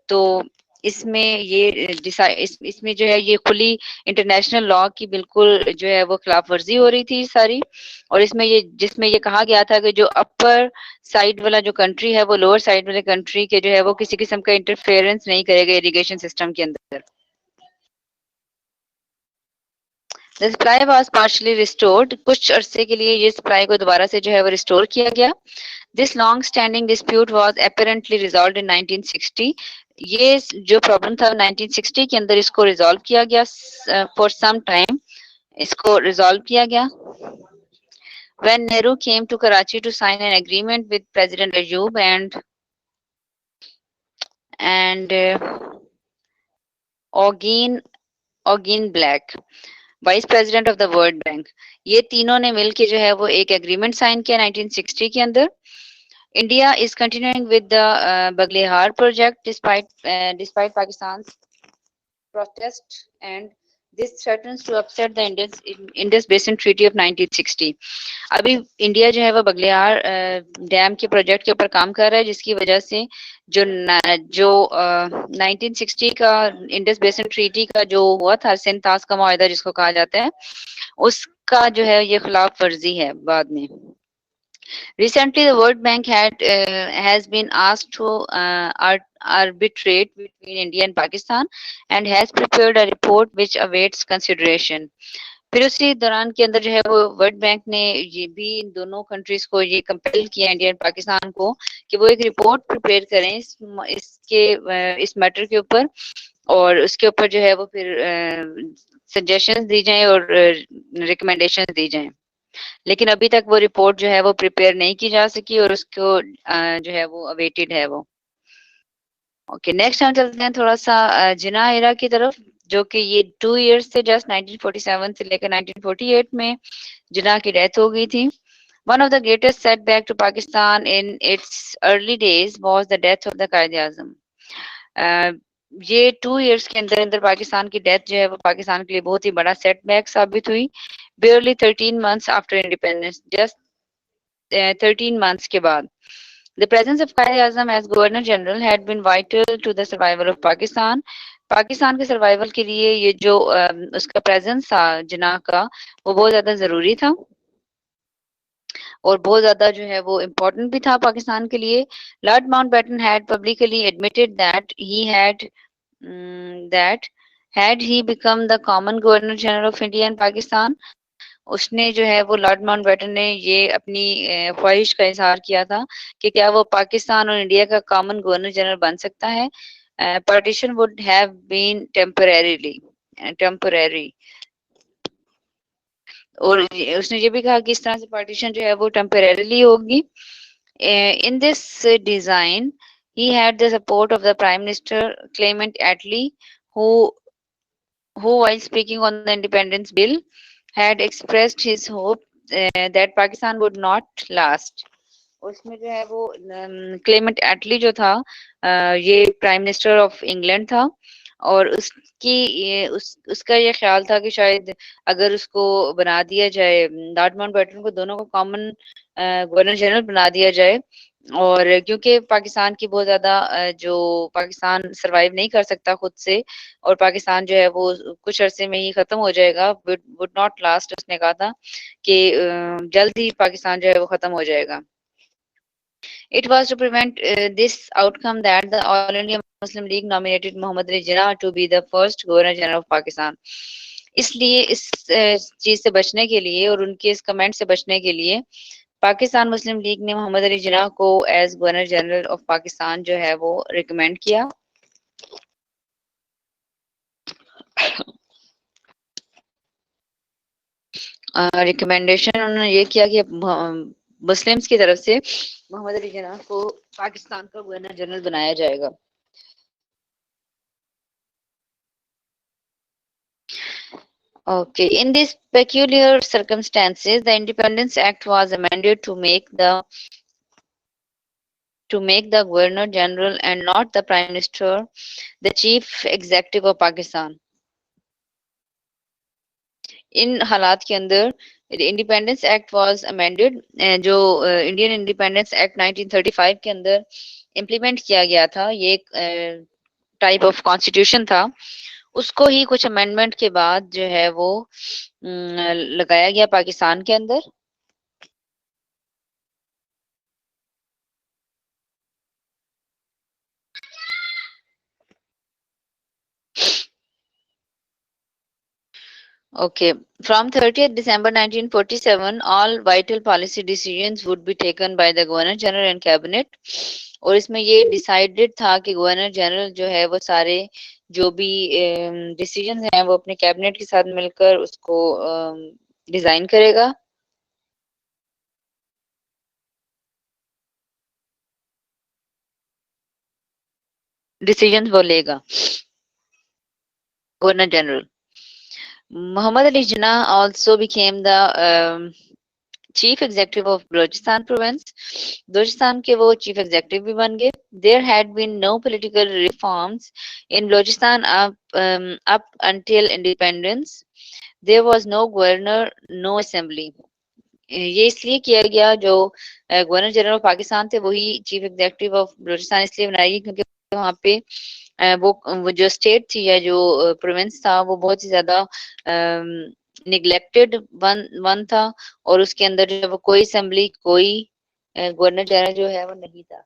तो इसमें इसमें जो है ये खुली इंटरनेशनल लॉ की बिल्कुल जो है वो खिलाफ वर्जी हो रही थी सारी। और जिसमें ये कहा गया था कि जो अपर साइड वाला जो कंट्री है वो लोअर साइड वाले कंट्री के जो है वो किसी किस्म का इंटरफेरेंस नहीं करेगा इरिगेशन सिस्टम के अंदर। The supply was partially restored। कुछ अरसे के लिए ये सप्लाई को दोबारा से जो है वो रिस्टोर किया गया। This long-standing dispute was apparently resolved in 1960। ये जो प्रॉब्लम था 1960 के अंदर इसको रिजॉल्व किया गया for some time। इसको रिजॉल्व किया गया। When Nehru came to Karachi to sign an agreement with President Ayub and Ogin Black, vice president of the world bank, ये तीनों ने मिलकर जो है वो एक एग्रीमेंट साइन किया 1960 के अंदर। India is continuing with the Baglihar project despite Pakistan protest and this threatens to upset the Indus basin treaty of 1960। अभी इंडिया जो है वो बगलिहार डैम के प्रोजेक्ट के ऊपर काम कर रहा है, जिसकी वजह से जो 1960 का इंडस बेसिन ट्रीटी का जो हुआ था, सिंतास का मुआहदा जिसको कहा जाता है, उसका जो है ये खिलाफ वर्जी है बाद में। Recently, the World Bank has been asked to arbitrate between India and Pakistan and has prepared a report which awaits consideration। फिर उसी दौरान के अंदर जो है वो वर्ल्ड बैंक ने ये भी इन दोनों कंट्रीज को ये कंपेल किया, इंडिया एंड पाकिस्तान को, कि वो एक रिपोर्ट प्रिपेयर करें इस मैटर के ऊपर, और उसके ऊपर जो है वो फिर सजेशंस दी जाएं और रिकमेंडेशंस दी जाएं। लेकिन अभी तक वो रिपोर्ट जो है वो प्रिपेयर नहीं की जा सकी और उसको जो है वो अवेटेड है वो। ओके, नेक्स्ट हम चलते हैं थोड़ा सा जिन्ना एरा की तरफ, जो कि ये 2 इयर्स से जस्ट 1947 से लेकर 1948 में जिन्ना की डेथ हो गई थी। One of the greatest setback to Pakistan in its early days was the death of the Quaid-e-Azam. ये 2 years के अंदर अंदर पाकिस्तान की डेथ जो है वो पाकिस्तान के लिए बहुत ही बड़ा सेटबैक साबित हुई. Barely 13 months after independence, just 13 months के बाद. The presence of Quaid-e-Azam as Governor General had been vital to the survival of Pakistan. Pakistan के सर्वाइवल के लिए ये जो उसका प्रेजेंस था जिनाह का वो बहुत ज्यादा जरूरी था और बहुत ज्यादा जो है वो इम्पोर्टेंट भी था पाकिस्तान के लिए. Lord Mountbatten had publicly admitted that had he become the common governor general of India and Pakistan, उसने जो है वो लॉर्ड माउंटबेटन ने ये अपनी ख्वाहिश का इजहार किया था कि क्या वो पाकिस्तान और इंडिया का कॉमन गवर्नर जनरल बन सकता है. Partition would have been temporary और उसने ये भी कहा कि इस तरह से पार्टीशन जो है वो टेम्परेरीली होगी. In this design, he had the support of the Prime Minister Clement Attlee, who while speaking on the independence bill, had expressed his hope that Pakistan would not last. उसमें जो है वो Clement एटली जो था ये prime minister of England था और उसका ये ख्याल था कि शायद अगर उसको बना दिया जाए लॉर्ड माउंटबेटन को दोनों को कॉमन गवर्नर जनरल बना दिया जाए और क्योंकि पाकिस्तान की बहुत ज्यादा जो पाकिस्तान सरवाइव नहीं कर सकता खुद से और पाकिस्तान जो है वो कुछ अरसे में ही खत्म हो जाएगा वुड नॉट लास्ट. उसने कहा था कि जल्द ही पाकिस्तान जो है वो खत्म हो जाएगा. It was to prevent this outcome that the All India Muslim League nominated Muhammad Ali Jinnah to be the first Governor General of Pakistan. इसलिए इस चीज से बचने के लिए और उनके इस कमेंट से बचने के लिए पाकिस्तान मुस्लिम लीग ने मोहम्मद अली जिन्ना को as governor general of Pakistan जो है वो रिकमेंड किया. रिकमेंडेशन उन्होंने ये किया कि मुस्लिम्स की तरफ से मोहम्मद अली जिन्ना को पाकिस्तान का गवर्नर जनरल बनाया जाएगा. Okay, in these peculiar circumstances, the Independence Act was amended to make the Governor General and not the Prime Minister the Chief Executive of Pakistan. इन हालात के अंदर इंडिपेंडेंस एक्ट वाज अमेंडेड जो Indian independence act 1935 के अंदर implement किया गया था. ये एक टाइप ऑफ कॉन्स्टिट्यूशन था. उसको ही कुछ अमेंडमेंट के बाद जो है वो लगाया गया पाकिस्तान के अंदर. Okay, from 30th December 1947, all vital policy decisions would be taken by the Governor General and Cabinet. और इसमें ये डिसाइडेड था कि गवर्नर जनरल जो है वो सारे जो भी डिसीजंस हैं वो अपने कैबिनेट के साथ मिलकर उसको डिजाइन करेगा. डिसीजंस वो लेगा governor general. Muhammad Ali Jinnah also became the chief executive of Balochistan province. Balochistan के वो chief executive भी बन गए. There had been no political reforms in Balochistan up until independence. There was no governor, no assembly. ये इसलिए किया गया जो गवर्नर जनरल पाकिस्तान थे वही चीफ एग्जीक्यूटिव ऑफ बलूचिस्तान इसलिए बनाई गई क्योंकि वहाँ पे वो जो स्टेट थी या जो प्रोविंस था वो बहुत ही ज्यादा निग्लेक्टेड वन था और उसके अंदर जो वो कोई असेंबली कोई गवर्नर जनरल जो है वो नहीं था.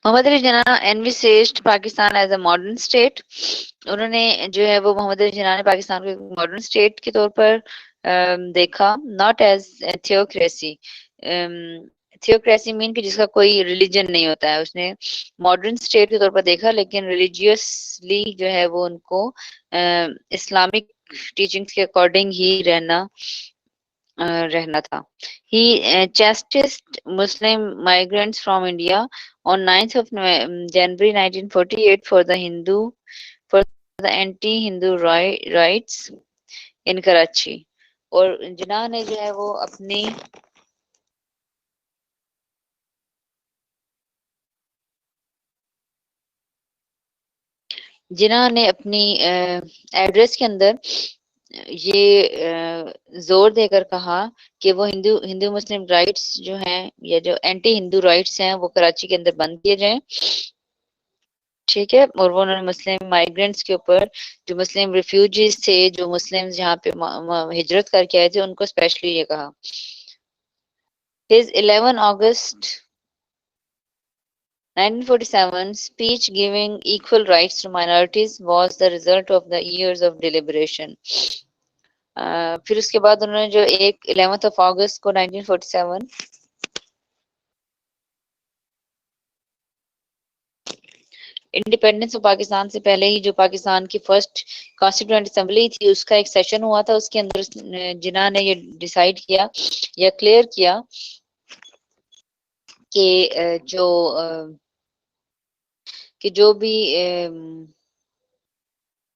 Mohammad Ali Jinnah envisaged Pakistan as a modern state. उन्होंने जो है वो मोहम्मद अली जिन्ना ने पाकिस्तान को एक मॉडर्न स्टेट के तौर पर देखा. Not as theocracy. Theocracy mean कि जिसका कोई रिलीजन नहीं होता है. उसने मॉडर्न स्टेट के तौर पर देखा लेकिन रिलीजियसली जो है वो उनको इस्लामिक टीचिंग्स के अकॉर्डिंग ही रहना था. He chastised Muslim migrants from India on 9th of January 1948 for the the anti-Hindu riots in Karachi. और जिन्ना ने जो है वो अपनी जिन्ना ने अपनी एड्रेस के अंदर ये जोर देकर कहा कि वो हिंदू मुस्लिम राइट्स जो हैं या जो एंटी हिंदू राइट्स हैं वो कराची के अंदर बंद किए जाएं, ठीक है। और वो उन्होंने मुस्लिम माइग्रेंट्स के ऊपर, जो मुस्लिम रिफ्यूजीज थे, जो मुस्लिम जहाँ पे हिजरत करके आए थे, उनको स्पेशली ये कहा। His 11 August 1947 speech giving equal rights to minorities was the result of the years of deliberation. फिर उसके बाद उन्होंने जो 11th of August को 1947 इंडिपेंडेंस ऑफ पाकिस्तान से पहले ही जो पाकिस्तान की फर्स्ट कॉन्स्टिट्यूएंट असेंबली थी, उसका एक सेशन हुआ था। उसके अंदर जिन्ना ने ये डिसाइड किया या क्लियर किया कि जो भी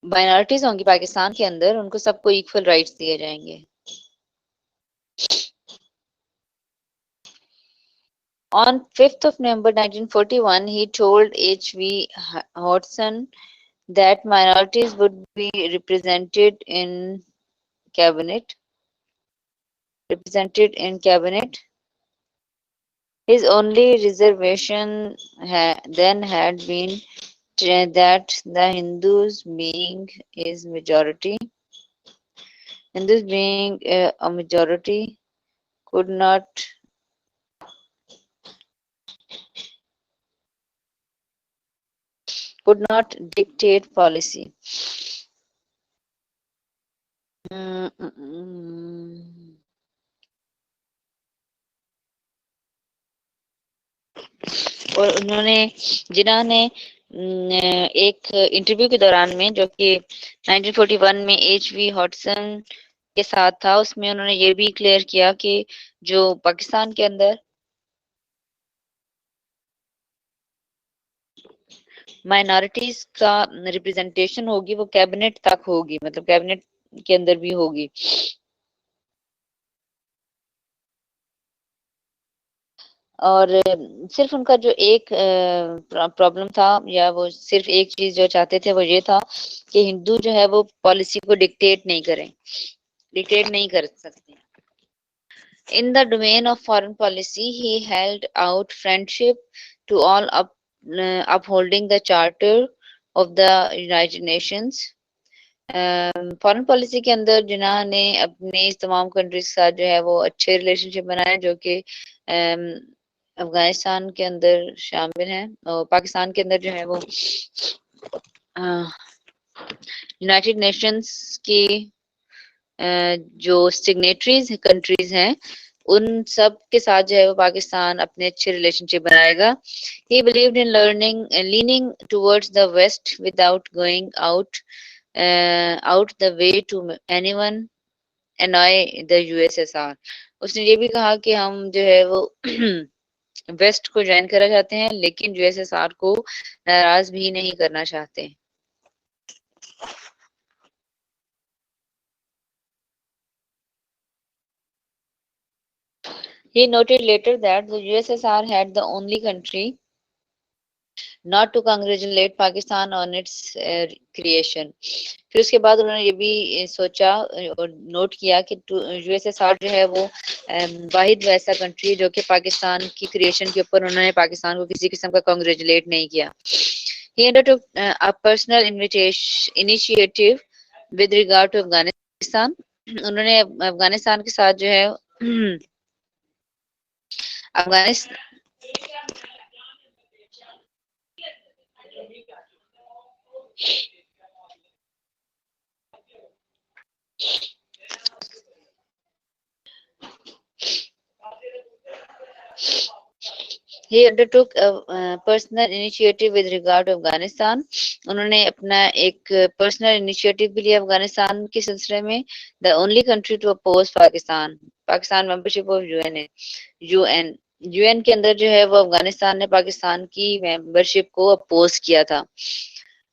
माइनॉरिटीज होंगी पाकिस्तान के अंदर, उनको सबको इक्वल राइट्स दिए जाएंगे। On 5th of November 1941, he told H.V. Hodgson that minorities would be represented in cabinet. His only reservation then had been that the Hindus being a majority could not dictate policy. और उन्होंने जिन्होंने एक interview के दौरान में, जो कि 1941 में H.V. हॉडसन के साथ था, उसमें उन्होंने ये भी क्लियर किया कि जो पाकिस्तान के अंदर माइनॉरिटीज का रिप्रेजेंटेशन होगी वो कैबिनेट तक होगी, मतलब कैबिनेट के अंदर भी होगी। और सिर्फ उनका जो एक प्रॉब्लम था, या वो सिर्फ एक चीज जो चाहते थे, वो ये था कि हिंदू जो है वो पॉलिसी को डिक्टेट नहीं कर सकते। In the domain of foreign policy, he held out friendship to all upholding the Charter of the United Nations. Foreign policy के अंदर जिन्ना ने अपने इस तमाम कंट्रीज के साथ जो है वो अच्छे रिलेशनशिप बनाए, जो कि अफगानिस्तान के अंदर शामिल हैं, और पाकिस्तान के अंदर जो है वो यूनाइटेड नेशंस की जो सिग्नेटरीज कंट्रीज हैं, उन सब के साथ जो है वो पाकिस्तान अपने अच्छे रिलेशनशिप बनाएगा। He believed in leaning towards the West without going out the way to anyone annoy the USSR. उसने ये भी कहा कि हम जो है वो वेस्ट को ज्वाइन करना चाहते हैं, लेकिन USSR को नाराज भी नहीं करना चाहते। He noted later that the USSR had the only country not to congratulate Pakistan on its creation. फिर उसके बाद उन्होंने ये भी सोचा और नोट किया कि USSR जो है वो वाहिद वैसा कंट्री जो कि पाकिस्तान की क्रिएशन के ऊपर उन्होंने पाकिस्तान को किसी किस्म का कांग्रेचुलेट नहीं किया। He undertook a personal initiative with regard to Afghanistan. उन्होंने अफगानिस्तान के साथ जो है Afghanistan He undertook a personal initiative with regard to Afghanistan. उन्होंने अपना एक पर्सनल इनिशिएटिव भी लिया अफगानिस्तान के सिलसिले में। The only country to oppose Pakistan membership of UN के अंदर जो है वो अफगानिस्तान ने पाकिस्तान की मेंबरशिप को अपोज किया था।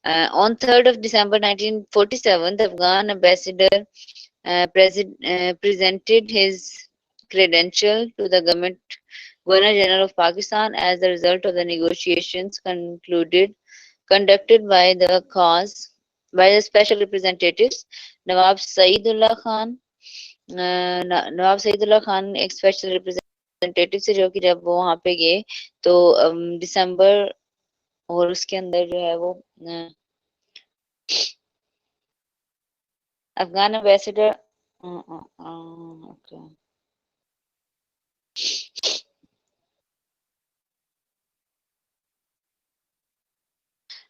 On 3rd of December 1947, the Afghan ambassador presented his credential to the Governor General of Pakistan as a result of the negotiations conducted by the special representatives Nawab Saeedullah Khan. नवाब सईदुल्लाह खान एक special representative से जो कि जब वो वहां पे गए तो दिसंबर और उसके अंदर जो है वो Afghan ambassador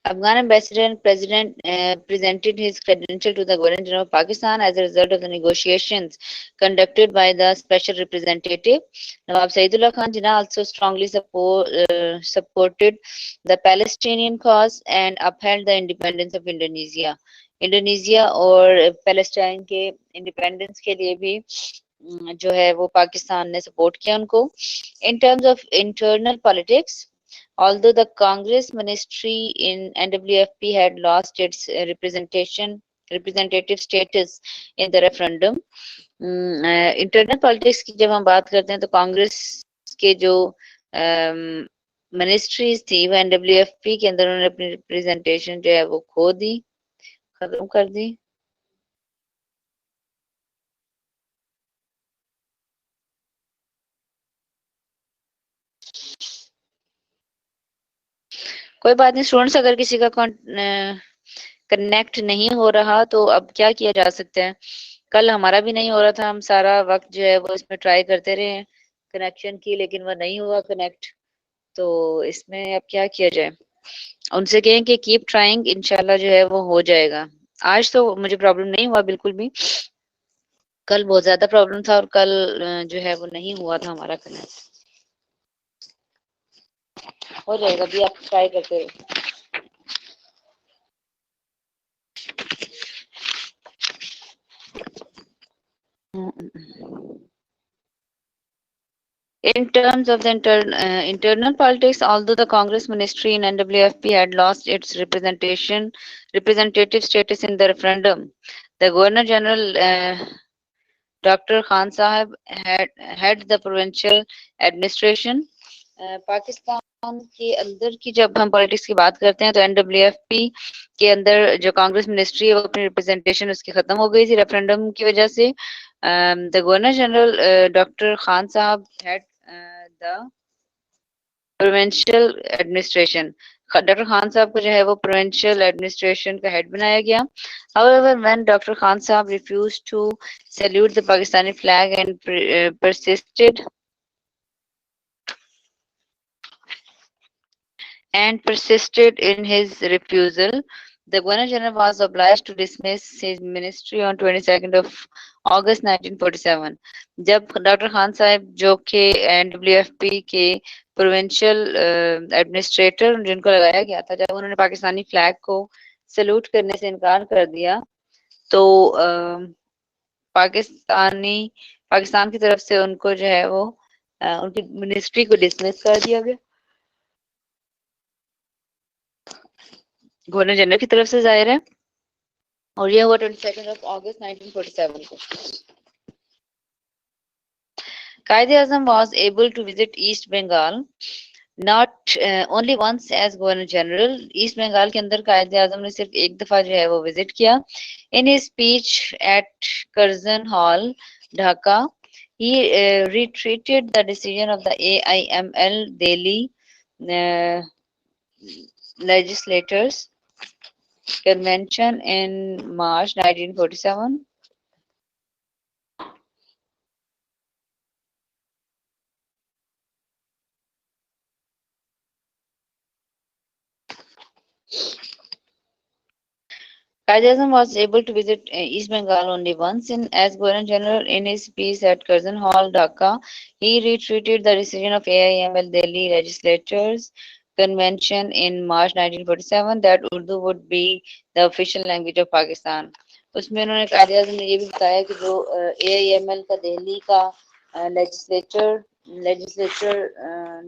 Afghan ambassador and president presented his credential to the Governor General of Pakistan as a result of the negotiations conducted by the special representative. Nawab Saeedullah Khan Jinnah also strongly supported the Palestinian cause and upheld the independence of Indonesia. Indonesia और Palestine के independence के लिए भी जो है वो पाकिस्तान ने support किया उनको. In terms of internal politics, although the Congress ministry in NWFP had lost its representative status in the referendum, internal politics की जब हम बात करते हैं तो कांग्रेस के जो मिनिस्ट्रीज थी वो NWFP के अंदर उन्होंने अपनी रिप्रेजेंटेशन जो है वो खो दी, खत्म कर दी. कोई बात नहीं स्टूडेंट्स, अगर किसी का कनेक्ट नहीं हो रहा तो अब क्या किया जा सकता है. कल हमारा भी नहीं हो रहा था, हम सारा वक्त जो है वो इसमें ट्राई करते रहे कनेक्शन की, लेकिन वो नहीं हुआ कनेक्ट. तो इसमें अब क्या किया जाए, उनसे कहें कि कीप ट्राइंग, इंशाल्लाह जो है वो हो जाएगा. आज तो मुझे प्रॉब्लम नहीं हुआ बिल्कुल भी, कल बहुत ज्यादा प्रॉब्लम था और कल जो है वो नहीं हुआ था हमारा कनेक्ट. हो जाएगा, अभी आप ट्राई करते रहो. In terms of the internal politics, although the Congress ministry in NWFP had lost its representative status in the referendum, the Governor General Dr. Khan Sahib had the provincial administration. Pakistan के अंदर की जब हम politics की बात करते हैं तो NWFP के अंदर जो कांग्रेस मिनिस्ट्री है वो अपनी रिप्रेजेंटेशन उसकी खत्म हो गई थी रेफरेंडम की वजह से. The governor general doctor Khan Sahib had the provincial administration. Doctor Khan Sahib को जो है वो प्रोविंशियल एडमिनिस्ट्रेशन का हेड बनाया गया. However, when Dr. Khan Sahab refused to salute the Pakistani flag and persisted in his refusal, the Governor General was obliged to dismiss his ministry on 22nd of August 1947. जब doctor Khan साहब जो के NWFP के provincial administrator जिनको लगाया गया था, जब उन्होंने पाकिस्तानी फ्लैग को सैल्यूट करने से इनकार कर दिया तो पाकिस्तान की तरफ से उनको जो है वो उनकी मिनिस्ट्री को डिसमिस कर दिया गया गवर्नर जनरल की तरफ से, जाहिर है. और ये हुआ 22 अगस्त 1947 को. Quaid-e-Azam was able to visit East Bengal not only once as Governor General. East Bengal के अंदर Quaid-e-Azam ने सिर्फ एक दफा जो है वो विजिट किया. In his speech at Curzon Hall, Dhaka, he retreated the decision of the AIML Delhi legislators convention in March 1947. Quaid-e-Azam was able to visit East Bengal only once as Governor General. In his speech at Curzon Hall, Dhaka, he retreated the decision of AIML Delhi legislatures convention in March 1947 that Urdu would be the official language of Pakistan. उसमें उन्होंने Quaid-e-Azam ने ये भी बताया कि जो AIML का दिल्ली का legislature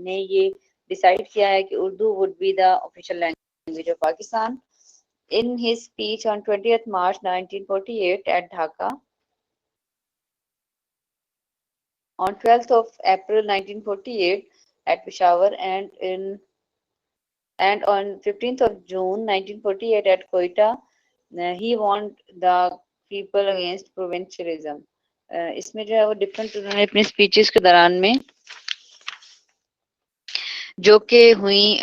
ने ये डिसाइड किया है कि Urdu would be the official language of Pakistan. in his speech on 20th March 1948 at Dhaka, on 12th of April 1948 at Peshawar, and on 15th of June 1948 at Quetta, he warned the people against provincialism. इसमें जो है वो different उन्होंने अपने speeches के दौरान में जो कि हुई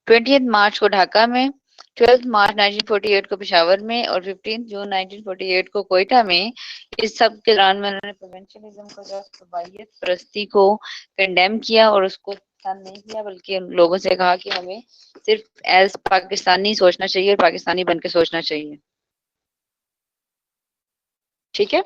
20 मार्च को ढाका में, 12 मार्च 1948 को पेशावर में और 15 जून 1948 को कोयटा में, इस सब के दौरान में उन्होंने प्रोविंशियलिज्म को जो सूबाइयत परस्ती को कंडेम किया और उसको पसंद नहीं किया, बल्कि उन लोगों से कहा कि हमें सिर्फ एज पाकिस्तानी सोचना चाहिए और पाकिस्तानी बन के सोचना चाहिए। ठीक है।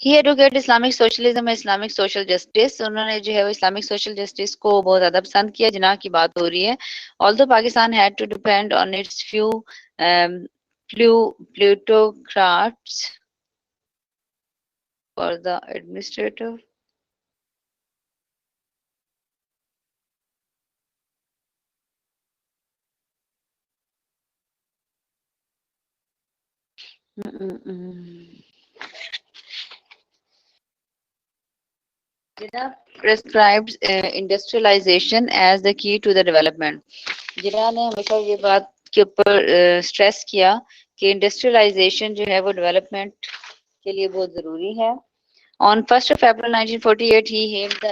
He advocate Islamic socialism, Islamic social justice. उन्होंने जो है वो इस्लामिक सोशल जस्टिस को बहुत ज्यादा पसंद किया, जिना की बात हो रही है। Although Pakistan had to depend on its few plutocrats for the administrative prescribes industrialization as the key to the development. जिना ने हमेशा ये बात के ऊपर स्ट्रेस किया कि इंडस्ट्रियलाइजेशन जो है वो डेवलपमेंट के लिए बहुत जरूरी है। On 1st of April 1948, he hailed the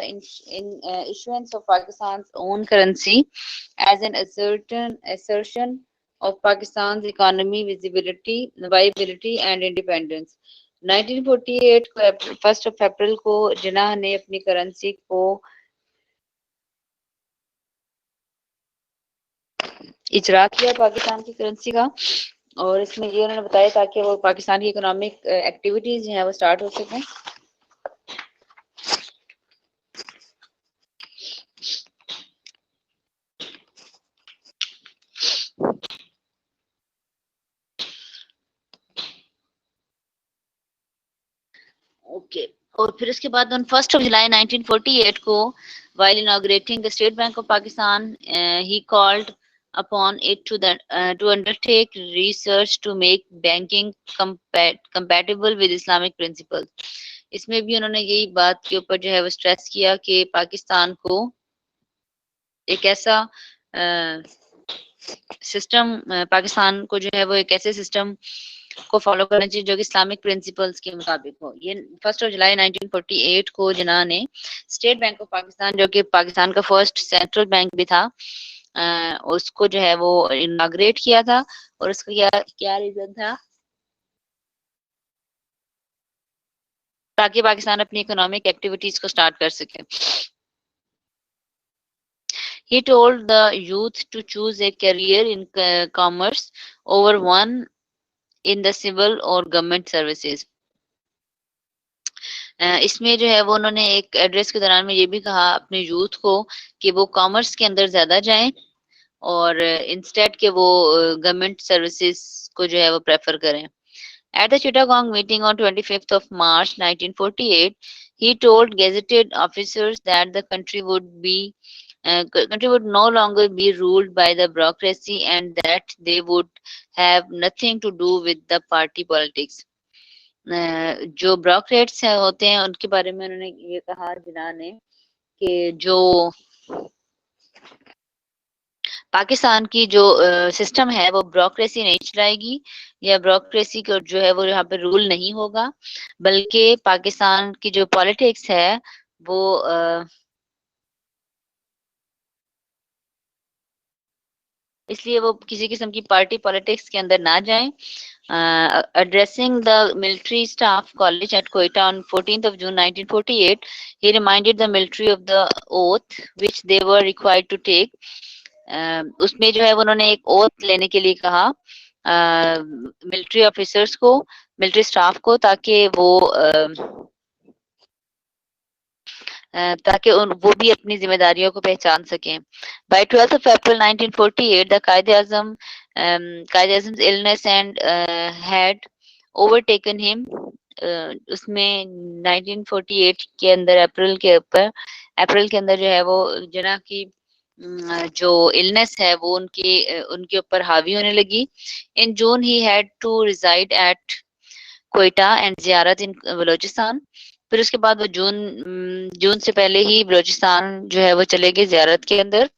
issuance of Pakistan's own currency as an assertion of Pakistan's economy viability and independence. 1948 को 1st of April को जिनाह ने अपनी करेंसी को इजरा किया पाकिस्तान की करेंसी का, और इसमें ये उन्होंने बताया ताकि वो पाकिस्तान की इकोनॉमिक एक्टिविटीज जो है वो स्टार्ट हो सकें। ओके, और फिर उसके बाद on 1st of July 1948 को while inaugurating the State Bank of Pakistan, he called upon it to undertake research to make banking compatible with Islamic principles. इसमें भी उन्होंने यही बात के ऊपर जो है वो स्ट्रेस किया कि पाकिस्तान को एक ऐसा सिस्टम पाकिस्तान को जो है वो एक ऐसे सिस्टम को फॉलो करना चाहिए जो कि इस्लामिक प्रिंसिपल्स के मुताबिक हो। ये 1st of July 1948 को जिना ने स्टेट बैंक ऑफ पाकिस्तान, जो कि पाकिस्तान का फर्स्ट सेंट्रल बैंक भी था, उसको जो है वो इनाग्रेट किया था। और उसका क्या रीजन था? ताकि पाकिस्तान अपनी इकोनॉमिक एक्टिविटीज को स्टार्ट कर सके। He told the youth to choose a career in commerce over one in the civil or government services. इसमें जो है वो उन्होंने एक एड्रेस के दौरान में ये भी कहा अपने यूथ को कि वो कॉमर्स के अंदर ज्यादा जाएं और इंस्टेड के वो गवर्नमेंट सर्विसेज को जो है वो प्रेफर करें। At the Chittagong meeting on 25th of March 1948, he told gazetted officers that the country would no longer be ruled by the bureaucracy and that they would have nothing to do with the party politics. जो bureaucrats होते हैं उनके बारे में उन्होंने ये कहा जिना ने कि जो पाकिस्तान की जो सिस्टम है वो ब्यूरोक्रेसी नहीं चलाएगी या ब्यूरोक्रेसी को जो है वो यहाँ पे रूल नहीं होगा, बल्कि पाकिस्तान की जो पॉलिटिक्स है वो इसलिए वो किसी किस्म की पार्टी पॉलिटिक्स के अंदर ना जाएं। Addressing the military staff college at Quetta on 14th of June 1948, he reminded the military of the oath which they were required to take. उसमें जो है उन्होंने एक ओथ लेने के लिए कहा मिलिट्री ऑफिसर्स को, मिलिट्री स्टाफ को, ताकि वो भी अपनी जिम्मेदारियों को पहचान सकें। By 12th of April 1948, the Qaid-e-Azam's illness and had overtaken him. उसमें 1948 के अंदर अप्रैल के ऊपर अप्रैल के अंदर जो है वो जिना की जो इलनेस है वो उनके ऊपर हावी होने लगी। In June he had to reside at Quetta and Ziarat in Balochistan. फिर उसके बाद वो जून से पहले ही बलोचिस्तान जो है वो चले गए जियारत के अंदर।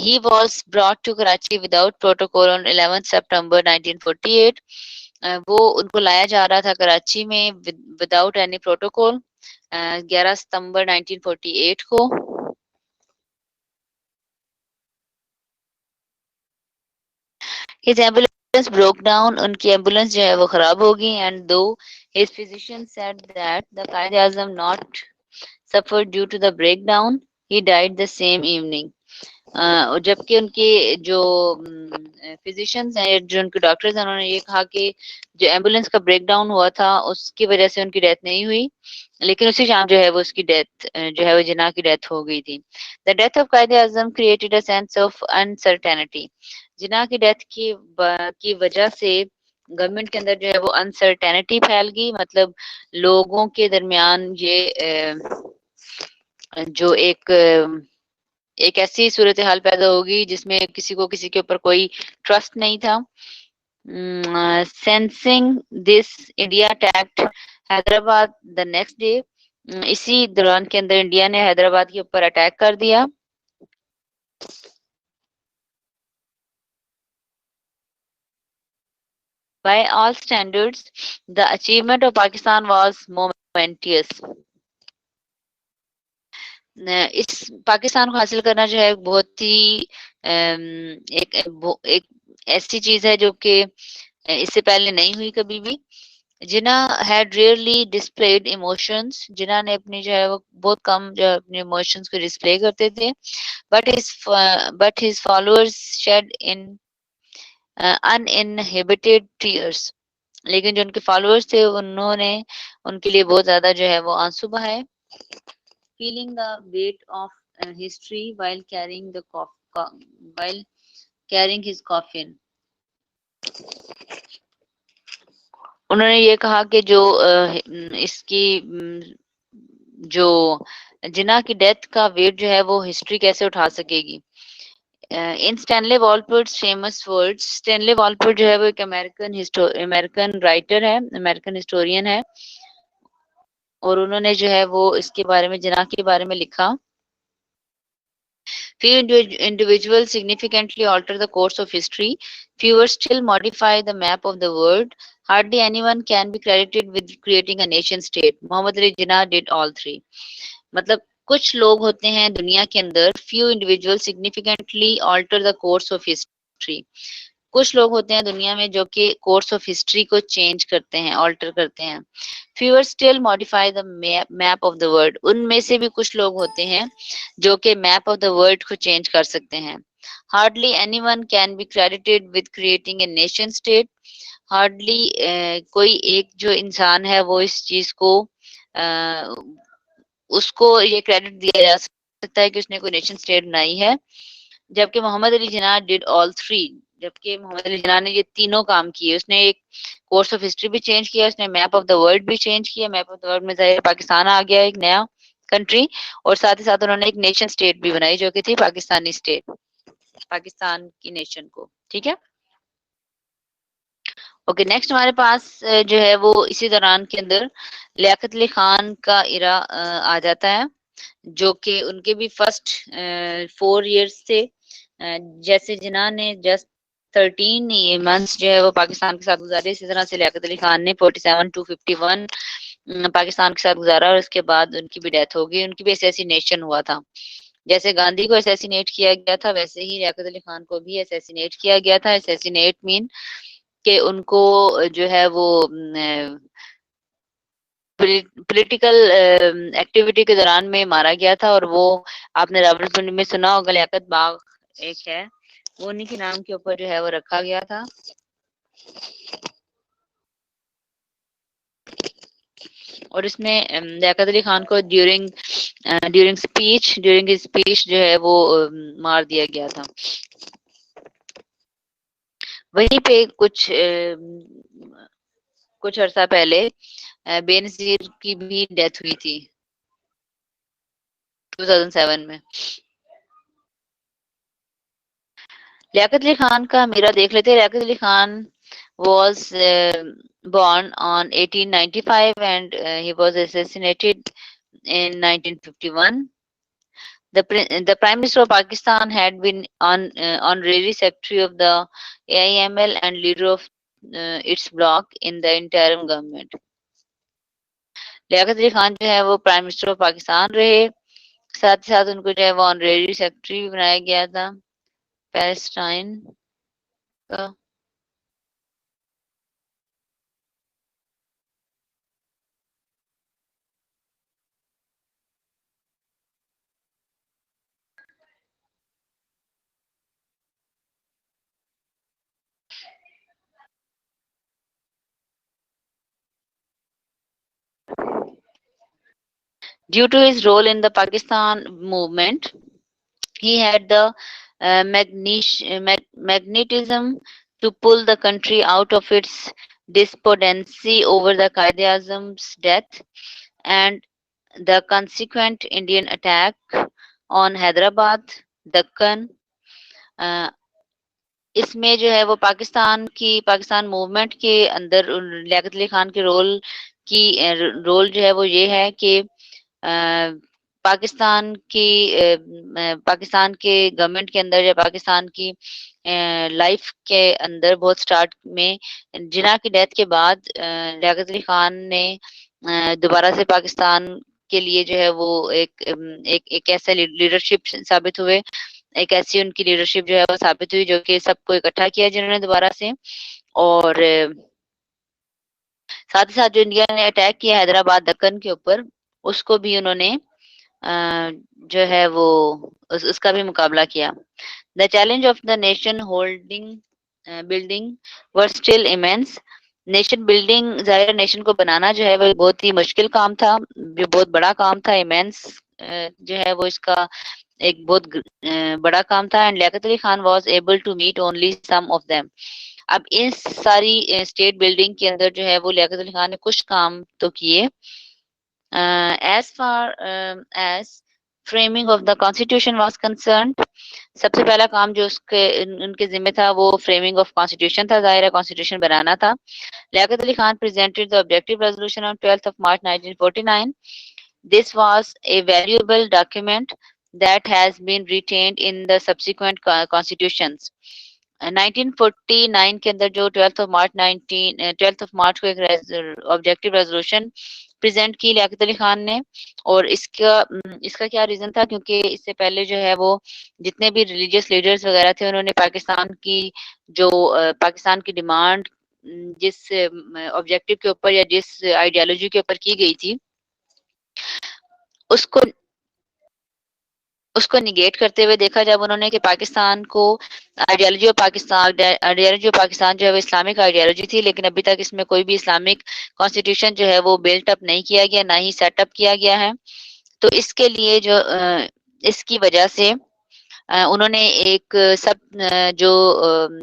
He was brought to Karachi without protocol on 11 September 1948. वो उनको लाया जा रहा था कराची में विदाउट एनी प्रोटोकॉल 11 सितंबर 1948 को। His ambulance broke down, उनकी एम्बुलेंस जो है वो खराब हो गई and though his physician said that the Qaid-e-Azam not suffered due to the breakdown, he died the same evening. और जबकि उनके जो फिजिशियंस हैं, जो उनके डॉक्टर्स हैं, उन्होंने ये कहा कि जो एम्बुलेंस का ब्रेकडाउन हुआ था उसकी वजह से उनकी डेथ नहीं हुई, लेकिन उसी शाम जो है वो उसकी डेथ जो है वो जिना की डेथ हो गई थी। The death of Quaid Azam created a sense of uncertainty. Jinnah की डेथ की वजह से गवर्नमेंट के अंदर जो है वो अनसर्टेनिटी फैल गई, मतलब लोगों के दरमियान ये जो एक ऐसी सूरत हाल पैदा होगी जिसमें किसी को किसी के ऊपर कोई ट्रस्ट नहीं था। Sensing this India attacked Hyderabad the next day. इसी दौरान के अंदर इंडिया ने हैदराबाद के ऊपर अटैक कर दिया। By all standards, the achievement of Pakistan was momentous. इस पाकिस्तान को हासिल करना जो है बहुत ही एक ऐसी चीज है जो कि इससे पहले नहीं हुई कभी भी। जिना हैड रियरली डिस्प्लेड इमोशंस। जिना ने अपनी जो है वो बहुत कम जो है अपने इमोशंस को डिस्प्ले करते थे। But his followers shed in uninhibited tears. लेकिन जो उनके फॉलोअर्स थे उन्होंने उनके लिए बहुत ज्यादा जो है वो आंसू बहाए। Feeling the weight of history while carrying his coffin. उन्होंने ये कहा कि जो इसकी जो जिना की डेथ का वेट जो है वो हिस्ट्री कैसे उठा सकेगी। In Stanley Wolpert's famous words, Stanley Wolpert जो है वो एक अमेरिकन राइटर है, अमेरिकन हिस्टोरियन है, और उन्होंने जो है वो इसके बारे में जिना के बारे में लिखा। Few individuals significantly alter the course of history. Fewer still modify the map of the world. Hardly anyone can be credited with creating a nation state. Muhammad Ali Jinnah did all three. मतलब कुछ लोग होते हैं दुनिया के अंदर, few individuals significantly alter the course of history. कुछ लोग होते हैं दुनिया में जो कि कोर्स ऑफ हिस्ट्री को चेंज करते हैं, ऑल्टर करते हैं। Fewer still modify the map of the world. उनमें से भी कुछ लोग होते हैं जो कि मैप ऑफ द वर्ल्ड को चेंज कर सकते हैं। Hardly anyone can be credited with creating a nation state. Hardly कोई एक जो इंसान है वो इस चीज को उसको ये क्रेडिट दिया जा सकता है कि उसने कोई नेशन स्टेट बनाई है। जबकि मोहम्मद अली जिन्ना डिड ऑल थ्री। जबकि मोहम्मद अली जिन्ना ने ये तीनों काम किए। उसने एक कोर्स ऑफ हिस्ट्री भी चेंज किया, उसने मैप ऑफ द वर्ल्ड भी चेंज किया। मैप ऑफ द वर्ल्ड में जाहिर पाकिस्तान आ गया, एक नया कंट्री, और साथ ही साथ उन्होंने एक नेशन स्टेट भी बनाई जो कि थी पाकिस्तानी स्टेट, पाकिस्तान की नेशन को। ठीक है, ओके। नेक्स्ट हमारे पास जो है वो इसी दौरान के अंदर लियाकत अली खान का इरा आ जाता है, जो कि उनके भी फर्स्ट 4 इयर्स थे। जैसे जिन्ना ने जस्ट 13 मंथ्स जो है वो पाकिस्तान के साथ गुजारे, इसी तरह से लियाकत अली खान ने 47 to 51 पाकिस्तान के साथ गुजारा, और उसके बाद उनकी भी डेथ हो गई। उनकी भी असैसिनेशन हुआ था। जैसे गांधी को असैसिनेट किया गया था, वैसे ही लियाकत अली खान को भी असैसिनेट किया गया था। असैसिनेट मीन कि उनको जो है वो पॉलिटिकल एक्टिविटी के दौरान में मारा गया था, और वो आपने रावलपिंडी में सुना होगा, लियाकत बाग एक है, वो उन्हीं के नाम के ऊपर जो है वो रखा गया था। और इसमें लियाकत अली खान को ड्यूरिंग स्पीच जो है वो मार दिया गया था। वहीं पे कुछ अरसा पहले बेनजीर की भी डेथ हुई थी। 2007 में। लियाकत अली खान का मेरा देख लेते हैं। Liaquat Ali Khan was born on 1895 and he was assassinated in 1951. The Prime Minister of Pakistan had been honorary secretary of the AIML and leader of its bloc in the interim government. Liaquat Ali Khan जो है वो प्राइम मिनिस्टर ऑफ पाकिस्तान रहे, साथ ही साथ उनको जो है वो ऑनरेरी सेक्रेटरी भी बनाया गया था पैलेस्टाइन का। Due to his role in the Pakistan movement, he had the magnetism to pull the country out of its despondency over the Quaid-e-Azam's death and the consequent Indian attack on Hyderabad, Deccan. Uh, इसमें जो है वो Pakistan movement के अंदर लियाकत अली खान के role जो है वो ये है कि पाकिस्तान के गवर्नमेंट के अंदर या पाकिस्तान की लाइफ के अंदर बहुत स्टार्ट में जिन्ना की डेथ के बाद लियाकत अली खान ने दोबारा से पाकिस्तान के लिए जो है वो एक ऐसा लीडरशिप साबित हुए, एक ऐसी उनकी लीडरशिप जो है वो साबित हुई जो कि सबको इकट्ठा किया जिन्होंने दोबारा से। और साथ ही साथ जो इंडिया ने अटैक किया हैदराबाद दक्कन के ऊपर, उसको भी उन्होंने जो है वो उसका भी मुकाबला किया। The challenge of the nation holding building were still immense. Nation building, ज़ाहिर नेशन को बनाना जो है वो बहुत ही मुश्किल काम था, जो बहुत बड़ा काम था। इमेंस जो है वो इसका एक बहुत बड़ा काम था। And Liaquat Ali Khan was able to meet only some of them. अब इस सारी स्टेट बिल्डिंग के अंदर जो है वो लियाकत अली खान ने कुछ काम तो किए। as far as framing of the constitution was concerned, सबसे पहला काम जो उनके जिम्मे था वो फ्रेमिंग ऑफ कॉन्स्टिट्यूशन था। जाहिर है कॉन्स्टिट्यूशन बनाना था। Liaquat Ali Khan presented the objective resolution on 12th of March 1949. This was a valuable document that has been retained in the subsequent constitutions. 1949 के अंदर जो 12th ऑफ मार्च को एक ऑब्जेक्टिव रेजोल्यूशन प्रेजेंट की लियाकत अली खान ने। और इसका क्या रीजन था, क्योंकि इससे पहले जो है वो जितने भी रिलीजियस लीडर्स वगैरह थे उन्होंने पाकिस्तान की डिमांड जिस ऑब्जेक्टिव के ऊपर या जिस आइडियोलॉजी के ऊपर की गई थी उसको उसको निगेट करते हुए देखा जब उन्होंने कि आइडियोलॉजी ऑफ पाकिस्तान जो है वो इस्लामिक आइडियोलॉजी थी, लेकिन अभी तक इसमें कोई भी इस्लामिक कॉन्स्टिट्यूशन जो है वो बिल्ट अप नहीं किया गया, ना ही सेटअप किया गया है। तो इसके लिए इसकी वजह से उन्होंने जो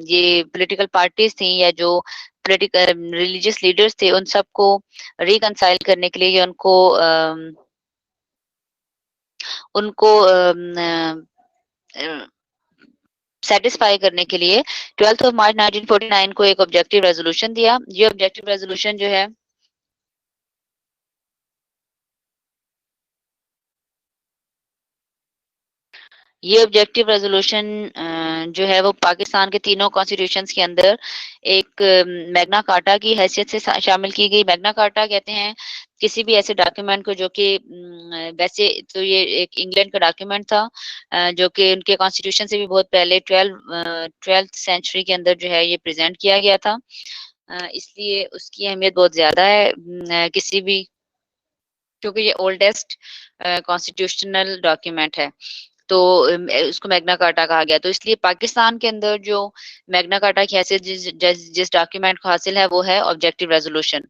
ये पॉलिटिकल पार्टीज थी या जो पॉलिटिकल रिलीजियस लीडर्स थे उन सबको रिकंसाइल करने के लिए या उनको सेटिस्फाई करने के लिए 12th ऑफ मार्च 1949 को एक ऑब्जेक्टिव रेजोल्यूशन दिया। ये ऑब्जेक्टिव रेजोल्यूशन जो है ये ऑब्जेक्टिव रेजोल्यूशन जो है वो पाकिस्तान के तीनों कॉन्स्टिट्यूशंस के अंदर एक मैग्ना कार्टा की हैसियत से शामिल की गई। मैग्ना कार्टा कहते हैं किसी भी ऐसे डॉक्यूमेंट को जो कि वैसे तो ये एक इंग्लैंड का डॉक्यूमेंट था जो कि उनके कॉन्स्टिट्यूशन से भी बहुत पहले 12th सेंचुरी के अंदर जो है ये प्रेजेंट किया गया था। इसलिए उसकी अहमियत बहुत ज्यादा है किसी भी, क्योंकि ये ओल्डेस्ट कॉन्स्टिट्यूशनल डॉक्यूमेंट है। तो उसको मैग्ना कार्टा कहा गया। तो इसलिए पाकिस्तान के अंदर जो मैग्ना कार्टा की हैसियत जिस डॉक्यूमेंट को हासिल है वो है objective resolution.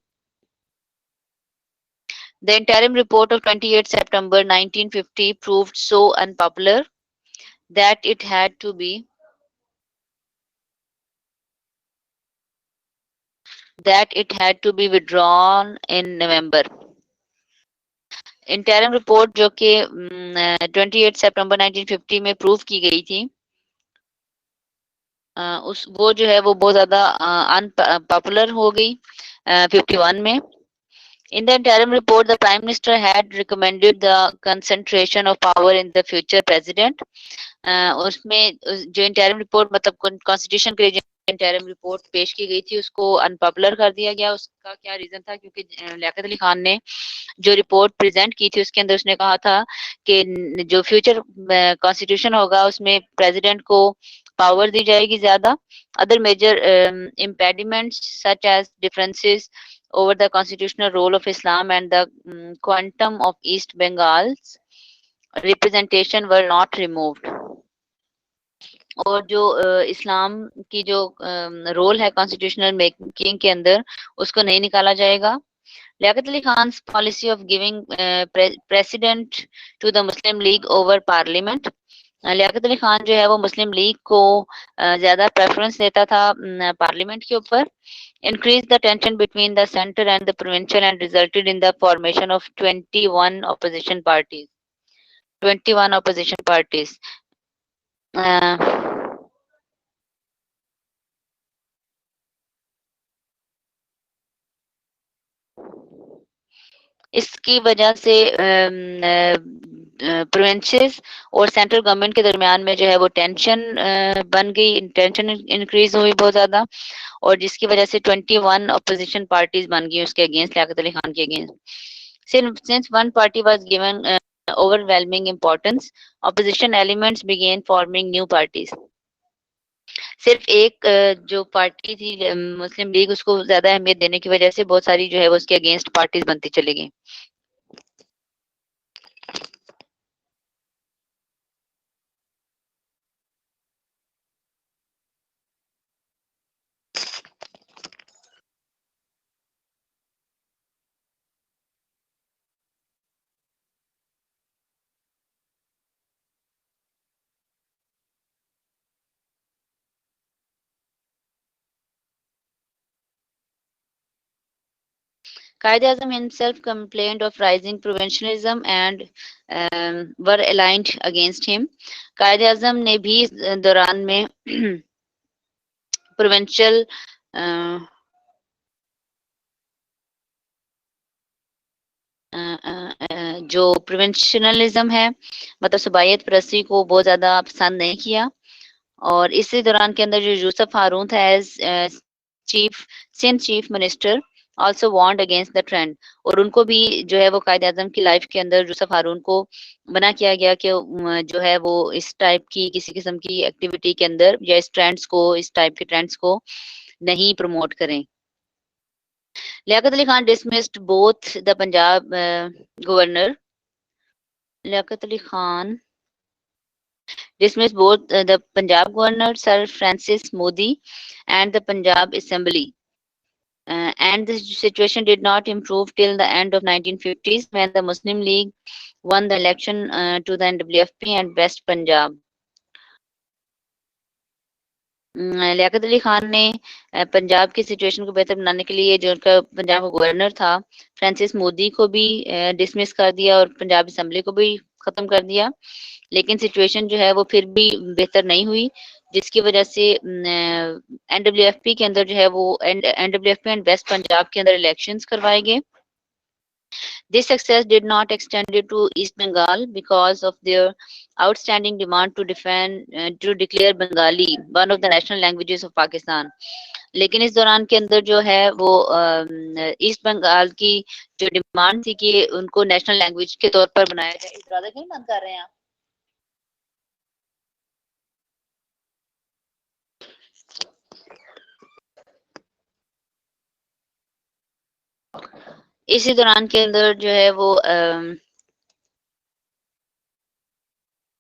The interim report of 28 September 1950 proved so unpopular that it had to be withdrawn in November. Interim report जो कि 28 सितंबर 1950 में प्रूव की गई थी, उस वो जो है वो बहुत ज्यादा अनपॉपुलर हो गई 51 में. In the interim report, the Prime Minister had recommended the concentration of power in the future president. उसमें जो इंटरिम रिपोर्ट मतलब कॉन्स्टिट्यूशन के लिए जो इंटरिम रिपोर्ट पेश की गई थी उसको अनपॉपुलर कर दिया गया. उसका क्या रीजन था? क्योंकि लियाकत अली खान ने जो रिपोर्ट प्रेजेंट की थी उसके अंदर उसने कहा था कि जो फ्यूचर कॉन्स्टिट्यूशन होगा उसमें प्रेसिडेंट को पावर दी जाएगी ज्यादा. Other major impediments such as differences over the constitutional role of Islam and the quantum of East Bengal's representation were not removed. और जो इस्लाम की जो रोल है कॉन्स्टिट्यूशनल मेकिंग के अंदर उसको नहीं निकाला जाएगा. Liaquat Ali Khan's policy of giving president to the Muslim League over parliament. Liaquat Ali Khan जो है वो मुस्लिम लीग को ज्यादा प्रेफरेंस देता था पार्लियामेंट के ऊपर. Increased the tension between the center and the provincial and resulted in the formation of 21 opposition parties. 21 opposition parties. इसकी वजह से प्रोविंसेस और सेंट्रल गवर्नमेंट के दरमियान में जो है वो टेंशन बन गई, टेंशन इंक्रीज हुई बहुत ज्यादा, और जिसकी वजह से 21 अपोजिशन पार्टीज बन गई उसके अगेंस्ट, लियाकत अली खान के against. Since one party was given overwhelming importance, opposition elements began forming new parties. सिर्फ एक जो पार्टी थी मुस्लिम लीग उसको ज्यादा अहमियत देने की वजह से बहुत सारी जो है वो उसके अगेंस्ट पार्टीज बनती चली गई. Quaid-e-Azam himself complained of rising provincialism and were aligned against him. Quaid-e-Azam ने भी इस दौरान में प्रोविंशियल जो प्रोविंशनलिज्म है मतलब सूबायत परस्ती को बहुत ज्यादा पसंद नहीं किया. और इसी दौरान के अंदर जो यूसुफ हारून था as chief Sindh chief minister also warned against the trend. और उनको भी जो है वो कायद आजम की लाइफ के अंदर यूसुफ हारून को मना किया गया कि जो है वो इस टाइप की किसी किस्म की एक्टिविटी के अंदर या इस ट्रेंड्स को, इस टाइप के ट्रेंड्स को नहीं प्रमोट करें. Liaquat Ali Khan dismissed both the Punjab governor. Liaquat Ali Khan dismissed both the Punjab governor Sir Francis Modi and the Punjab Assembly. And the situation did not improve till the end of 1950s when the Muslim League won the election to the NWFP and West Punjab. Liaquat Ali Khan ने पंजाब की situation को बेहतर बनाने के लिए जो उनका पंजाब का गवर्नर था फ्रांसिस मोदी को भी डिसमिस कर दिया और पंजाब असेंबली को भी खत्म कर दिया. लेकिन सिचुएशन जो है वो फिर भी बेहतर नहीं हुई, जिसकी वजह से एनडब्ल्यूएफपी के अंदर जो है वो एनडब्ल्यूएफपी एंड वेस्ट पंजाब के अंदर इलेक्शंस करवाए गए. This success did not extend to East Bengal because of their outstanding demand to declare Bengali one of the national languages of Pakistan. लेकिन इस दौरान के अंदर जो है वो ईस्ट बंगाल की जो डिमांड थी कि उनको नेशनल लैंग्वेज के तौर पर बनाया जाए. इस ज्यादा कहीं बंद कर रहे हैं आप? इसी दौरान के अंदर जो है वो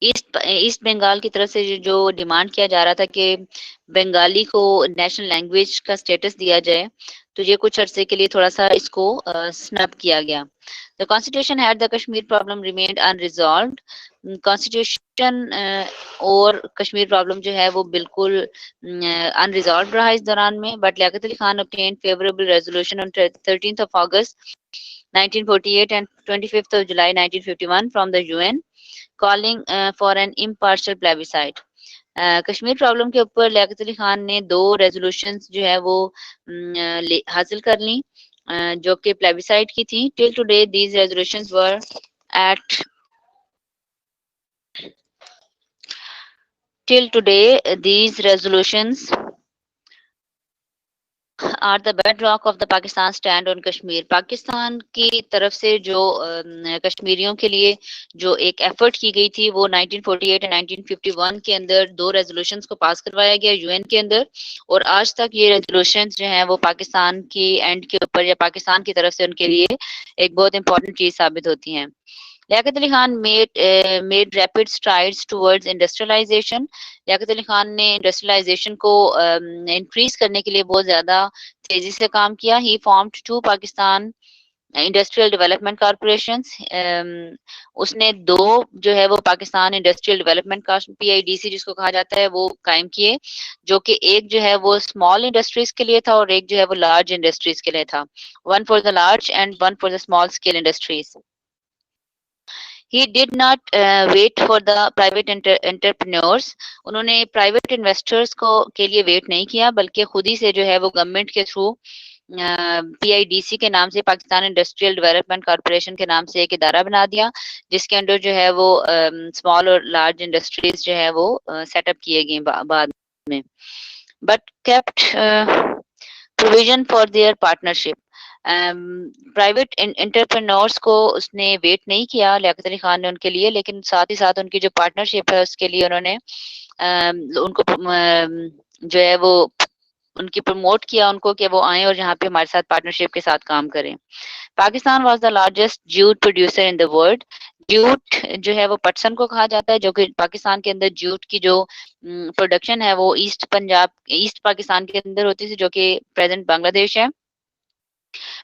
ईस्ट बंगाल की तरफ से जो डिमांड किया जा रहा था कि बंगाली को नेशनल लैंग्वेज का स्टेटस दिया जाए, तो ये कुछ अरसे के लिए थोड़ा सा इसको स्नब किया गया. The constitution had the Kashmir problem remained unresolved. Constitution और कश्मीर प्रॉब्लम जो है वो बिल्कुल अनरिजॉल्व रहा इस दौरान में. But Liaquat Ali Khan obtained favorable resolution on 13th of August 1948 and 25th of July 1951 from the UN calling for an impartial plebiscite. Kashmir problem के ऊपर लियाकत अली खान ने 2 रेजोल्यूशंस जो है वो हासिल कर ली जो कि प्लेबिसाइड की थी. Till today these resolutions were at till today these resolutions are the bedrock of the Pakistan stand on Kashmir. Pakistan की तरफ से जो कश्मीरियों के लिए जो एक एफर्ट की गई थी वो 1948 और 1951 के अंदर 2 रेजोल्यूशंस को पास करवाया गया यूएन के अंदर और आज तक ये रेजोल्यूशंस जो हैं वो पाकिस्तान की एंड के ऊपर या पाकिस्तान की तरफ से उनके लिए एक बहुत इंपॉर्टेंट चीज साबित होती हैं. Liaquat Ali Khan made rapid strides towards industrialization. Liaquat Ali Khan ने इंडस्ट्रियलाइजेशन को इंक्रीज करने के लिए बहुत ज्यादा तेजी से काम किया. He formed 2 Pakistan industrial development corporation. उसने 2 जो है वो पाकिस्तान इंडस्ट्रियल डेवलपमेंट PIDC जिसको कहा जाता है वो कायम किए जो कि एक जो है वो स्मॉल इंडस्ट्रीज के लिए था और एक जो है वो लार्ज इंडस्ट्रीज के लिए था. One for the large and one for the small scale industries. He did not wait for the private entrepreneurs. उन्होंने प्राइवेट इन्वेस्टर्स को के लिए वेट नहीं किया बल्कि खुद ही से जो है वो गवर्नमेंट के थ्रू PIDC के नाम से पाकिस्तान इंडस्ट्रियल डेवलपमेंट कॉर्पोरेशन के नाम से एक इदारा बना दिया जिसके अंडर जो है वो स्मॉल और लार्ज इंडस्ट्रीज जो है वो सेटअप किए गए बाद में. But kept provision for their partnership. Private entrepreneurs को उसने वेट नहीं किया लियाकत अली खान ने उनके लिए लेकिन साथ ही साथ उनकी जो पार्टनरशिप है उसके लिए उन्होंने उनको जो है वो उनकी प्रमोट किया उनको कि वो आए और यहाँ पे हमारे साथ पार्टनरशिप के साथ काम करें. Pakistan was the largest jute producer in the world. Jute जो है वो पटसन को कहा जाता है जो कि पाकिस्तान के अंदर जूट की जो प्रोडक्शन है वो ईस्ट पाकिस्तान के अंदर होती थी जो कि प्रेजेंट बांग्लादेश है.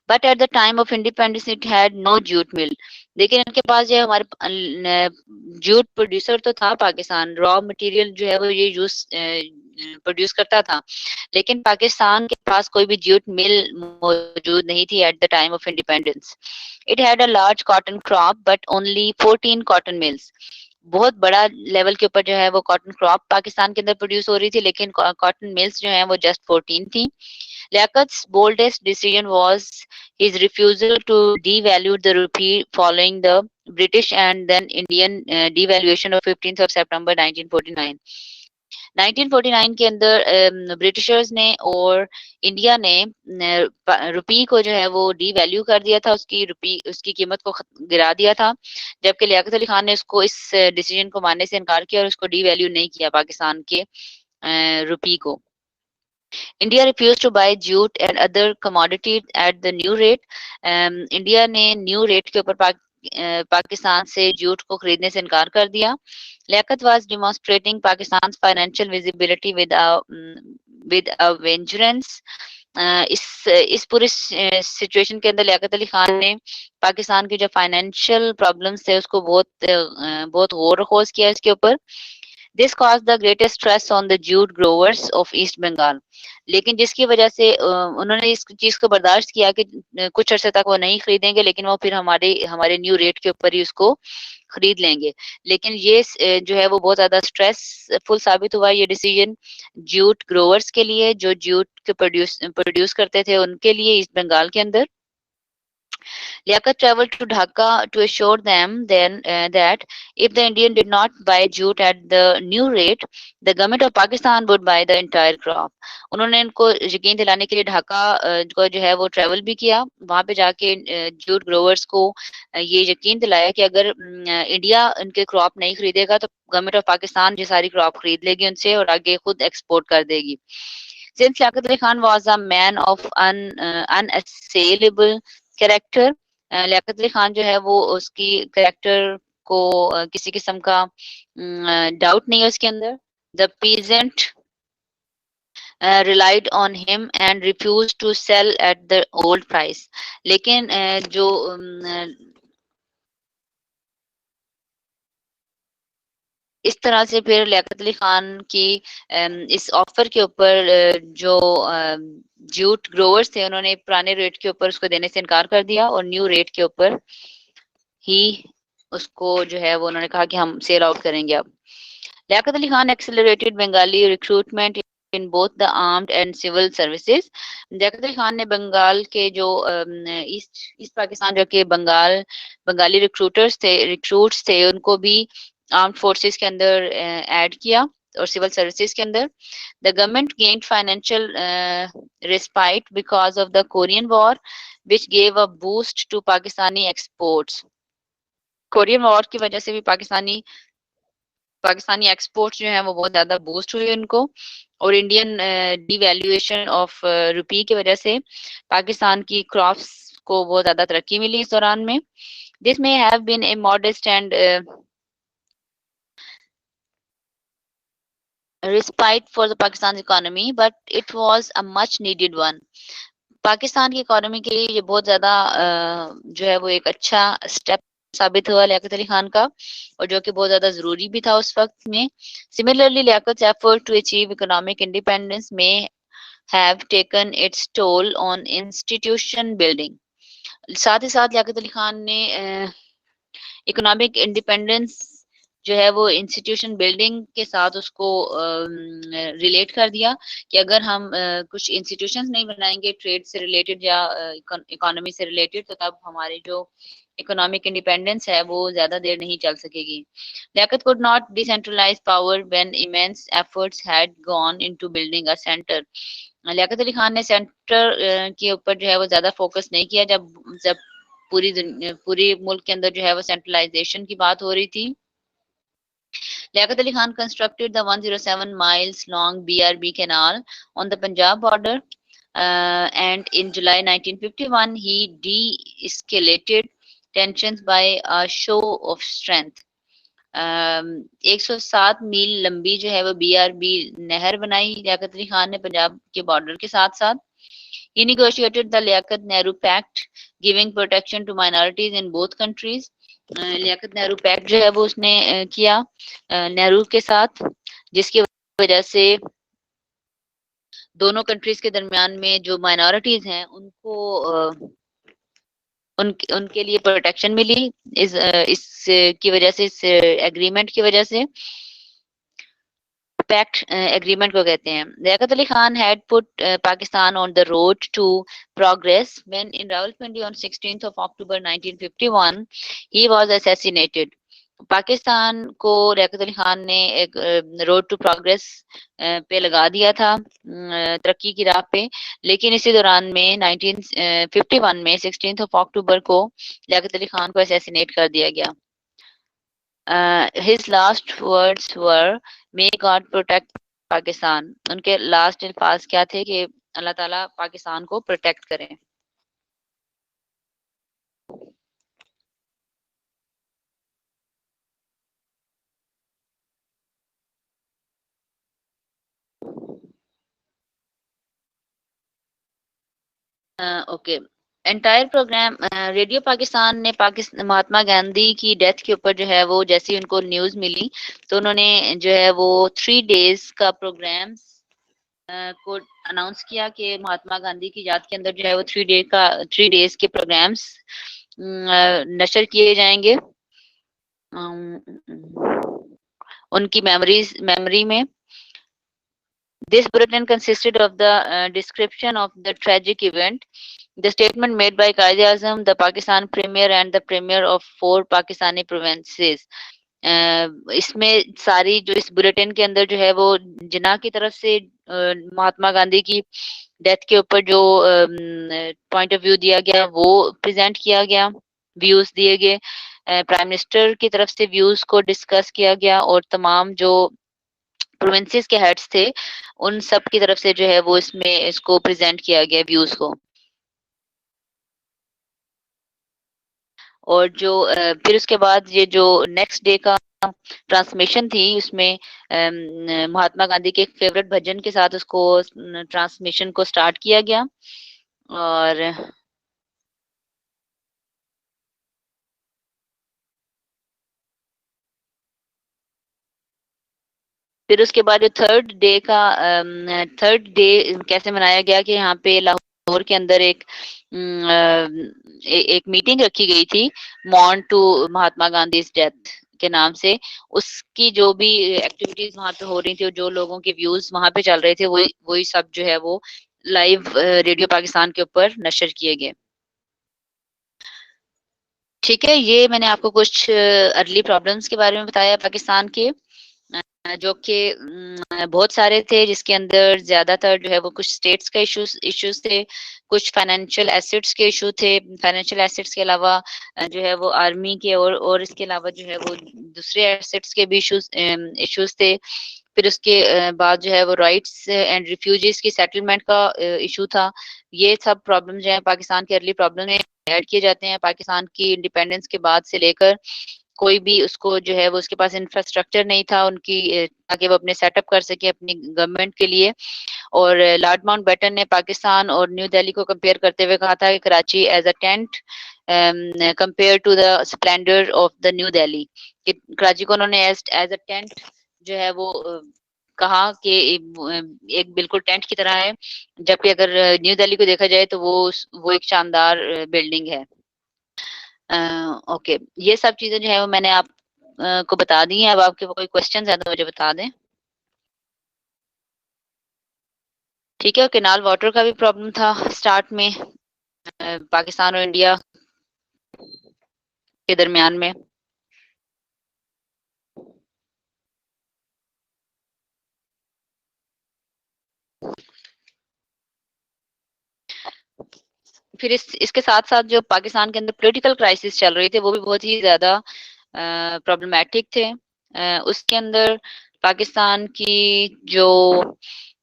But at the time of independence it had no jute mill. लेकिन इनके पास जो हमारे जूट प्रोड्यूसर तो था पाकिस्तान रॉ मटेरियल जो है वो ये यूज प्रोड्यूस करता था लेकिन पाकिस्तान के पास कोई भी जूट मिल मौजूद नहीं थी eight the time of independence. It had a large cotton crop but only 14 cotton mills. बहुत बड़ा लेवल के ऊपर जो है वो कॉटन क्रॉप पाकिस्तान के अंदर प्रोड्यूस हो रही थी लेकिन कॉटन मिल्स जो है वो जस्ट 14 थी. Liakat's boldest decision was his refusal to devalue the rupee following the British and then Indian devaluation of 15th of September 1949. 1949 के अंदर ब्रिटिशर्स ने और इंडिया ने रुपी को जो है वो डीवैल्यू कर दिया था उसकी कीमत को गिरा दिया था जबकि लियाकत अली खान ने उसको इस डिसीजन को मानने से इनकार किया और उसको डीवैल्यू नहीं किया पाकिस्तान के रुपी को. India refused to buy jute and other commodities at the new rate. India ने न्यू रेट के ऊपर पाकिस्तान से जूट को खरीदने से इनकार कर दिया. Liaquat was demonstrating Pakistan's financial visibility with a vengeance. इस पूरी सिचुएशन के अंदर लियाकत अली खान ने पाकिस्तान की जो फाइनेंशियल प्रॉब्लम्स थे उसको बहुत गौर खोज किया इसके ऊपर. This caused the greatest stress on the jute growers of East Bengal. लेकिन जिसकी वजह से उन्होंने इस चीज को बर्दाश्त किया कि कुछ अर्से तक वो नहीं खरीदेंगे लेकिन वो फिर हमारे न्यू रेट के ऊपर ही उसको खरीद लेंगे. लेकिन ये जो है वो बहुत ज्यादा स्ट्रेसफुल साबित हुआ ये डिसीजन जूट ग्रोवर्स के लिए जो जूट के प्रोड्यूस करते थे उनके लिए ईस्ट बंगाल के अंदर. Liaquat traveled to Dhaka to assure them then that if the Indian did not buy jute at the new rate, the government of Pakistan would buy the entire crop. उन्होंने इनको यकीन दिलाने के लिए ढाका को जो है वो ट्रेवल भी किया. वहां पे जाके जूट ग्रोवर्स को ये यकीन दिलाया कि अगर इंडिया इनके क्रॉप नहीं खरीदेगा तो गवर्नमेंट ऑफ पाकिस्तान ये सारी क्रॉप खरीद लेगी उनसे और आगे खुद एक्सपोर्ट कर देगी. Since Liaquat Ali Khan was a man of unassailable character, Liaquat Ali Khan जो है वो उसकी कैरेक्टर को किसी किस्म का डाउट नहीं है उसके अंदर. The peasant relied on him and refused to sell at the old price. लेकिन जो इस तरह से फिर लियाकत अली खान की इस ऑफर के ऊपर जो जूट ग्रोवर्स थे उन्होंने पुराने रेट के ऊपर उसको देने से इनकार कर दिया और न्यू रेट के ऊपर ही उसको जो है वो उन्होंने कहा कि हम सेल आउट करेंगे अब। Liaquat Ali Khan accelerated Bengali recruitment in both the armed and civil services. Liaquat Ali Khan ने बंगाल के जो ईस्ट ईस्ट पाकिस्तान जो के बंगाली रिक्रूट्स थे उनको भी आर्म्ड फोर्सेस के अंदर ऐड किया और सिविल सर्विसेज के अंदर। The government gained financial respite because of the Korean War, which gave a boost to Pakistani exports. Korean war की वजह से भी पाकिस्तानी पाकिस्तानी एक्सपोर्ट्स जो है वो बहुत ज्यादा बूस्ट हुए उनको, और इंडियन डिवैल्यूएशन ऑफ रुपी की वजह से पाकिस्तान की क्रॉप्स को बहुत ज्यादा तरक्की मिली इस दौरान में। This may have been a modest and respite for the Pakistan economy, but it was a much needed one. Pakistan की इकोनॉमी के लिए ये बहुत ज्यादा जो है वो एक अच्छा स्टेप साबित हुआ लियाकत अली खान का, और जो कि बहुत ज्यादा जरूरी भी था उस वक्त में। Similarly Liaquat effort to achieve economic independence may have taken its toll on institution building. साथ ही साथ लियाकत अली खान ने इकोनॉमिक इंडिपेंडेंस जो है वो इंस्टीट्यूशन बिल्डिंग के साथ उसको रिलेट कर दिया कि अगर हम कुछ इंस्टीट्यूशंस नहीं बनाएंगे ट्रेड से रिलेटेड या इकोनॉमी से रिलेटेड, तो तब हमारे जो इकोनॉमिक इंडिपेंडेंस है वो ज्यादा देर नहीं चल सकेगी। Liaquat could not decentralise power when immense efforts had gone into building a centre. Liaquat Ali Khan ने सेंटर के ऊपर जो है वो ज्यादा फोकस नहीं किया जब जब पूरी मुल्क के अंदर जो है वो सेंट्रलाइजेशन की बात हो रही थी। Liaquat Ali Khan constructed the 107 miles long BRB canal on the Punjab border, and in July 1951 he de-escalated tensions by a show of strength. 107 मील लंबी जो है वो BRB नहर बनाई लियाकत अली खान ने पंजाब के बॉर्डर के साथ साथ। He negotiated the Liaquat Nehru Pact, giving protection to minorities in both countries. Liaquat Nehru pact जो है वो उसने किया नेहरू के साथ, जिसकी वजह से दोनों कंट्रीज के दरमियान में जो माइनॉरिटीज हैं उनको उनके लिए प्रोटेक्शन मिली इस की वजह से, इस एग्रीमेंट की वजह से। पैक्ट एग्रीमेंट को कहते हैं। Liaquat Ali Khan had put Pakistan on the road to progress when in Rawalpindi on 16th of October 1951 he was assassinated. Pakistan को लियाकत अली खान ने एक रोड टू प्रोग्रेस पे लगा दिया था, तरक्की की राह पे, लेकिन इसी दौरान में 1951 में 16th ऑफ अक्टूबर को लियाकत अली खान को असैसिनेट कर दिया गया। his last words were may God protect Pakistan. उनके लास्ट अल्फाज क्या थे कि अल्लाह ताला पाकिस्तान को प्रोटेक्ट करें। Okay, entire programme radio Pakistan ने महात्मा गांधी की डेथ के ऊपर जो है वो जैसे ही उनको न्यूज मिली तो उन्होंने जो है वो 3 डेज का प्रोग्राम को अनाउंस किया कि महात्मा गांधी की याद के अंदर जो है वो 3 डेज के प्रोग्राम्स नशर किए जाएंगे उनकी मेमोरी में। This bulletin consisted of the description of the tragic event, the statement made by Quaid-e-Azam, the Pakistan Premier, and the Premier of 4 Pakistani provinces. इसमें सारी जो इस बुलेटिन के अंदर जो है वो जिन्ना की तरफ से महात्मा गांधी की डेथ के ऊपर जो पॉइंट ऑफ व्यू दिया गया वो प्रेजेंट किया गया, व्यूज दिए गए, प्राइम मिनिस्टर की तरफ से व्यूज को डिस्कस किया गया, और तमाम जो प्रोविंसेस के हेड्स थे उन सब की तरफ से जो है वो इसमें इसको प्रेजेंट किया गया व्यूज को। और जो फिर उसके बाद ये जो नेक्स्ट डे का ट्रांसमिशन थी उसमें महात्मा गांधी के एक फेवरेट भजन के साथ उसको ट्रांसमिशन को स्टार्ट किया गया। और फिर उसके बाद जो थर्ड डे कैसे मनाया गया कि यहाँ पे लाहौर के अंदर एक मीटिंग रखी गई थी, mourn to Mahatma Gandhi death के नाम से। उसकी जो भी एक्टिविटीज वहां पे हो रही थी और जो लोगों के व्यूज वहां पे चल रहे थे, वही वही सब जो है वो लाइव रेडियो पाकिस्तान के ऊपर नशर किए गए। ठीक है, ये मैंने आपको कुछ अर्ली प्रॉब्लम्स के बारे में बताया पाकिस्तान के, जो कि बहुत सारे थे, जिसके अंदर ज्यादातर जो है वो कुछ स्टेट्स का इश्यूज थे, कुछ फाइनेंशियल एसेट्स के इशू थे। फाइनेंशियल एसेट्स के अलावा जो है वो आर्मी के और इसके अलावा जो है वो दूसरे एसेट्स के भी इश्यूज थे। फिर उसके बाद जो है वो राइट्स एंड रिफ्यूजीज की सेटलमेंट का इशू था। ये सब प्रॉब्लम जो है पाकिस्तान के अर्ली प्रॉब्लम में ऐड किए जाते हैं। पाकिस्तान की इंडिपेंडेंस के बाद से लेकर कोई भी उसको जो है वो उसके पास इंफ्रास्ट्रक्चर नहीं था उनकी, ताकि वो अपने सेटअप कर सके अपनी गवर्नमेंट के लिए। और लॉर्ड माउंटबेटन ने पाकिस्तान और न्यू दिल्ली को कंपेयर करते हुए कहा था कि Karachi as a tent compare to the splendour of the New Delhi, कि कराची को उन्होंने एज अ टेंट जो है वो कहा कि एक बिल्कुल टेंट की तरह है, जबकि अगर न्यू दिल्ली को देखा जाए तो वो एक शानदार बिल्डिंग है। ओके, ये सब चीजें जो है वो मैंने आप को बता दी हैं। अब आपके कोई क्वेश्चन है तो मुझे बता दें। ठीक है, केनाल वाटर का भी प्रॉब्लम था स्टार्ट में, पाकिस्तान और इंडिया के दरमियान में। फिर इसके साथ साथ जो पाकिस्तान के अंदर पॉलिटिकल क्राइसिस चल रहे थे, वो भी बहुत ही ज्यादा प्रॉब्लमेटिक थे। उसके अंदर पाकिस्तान की जो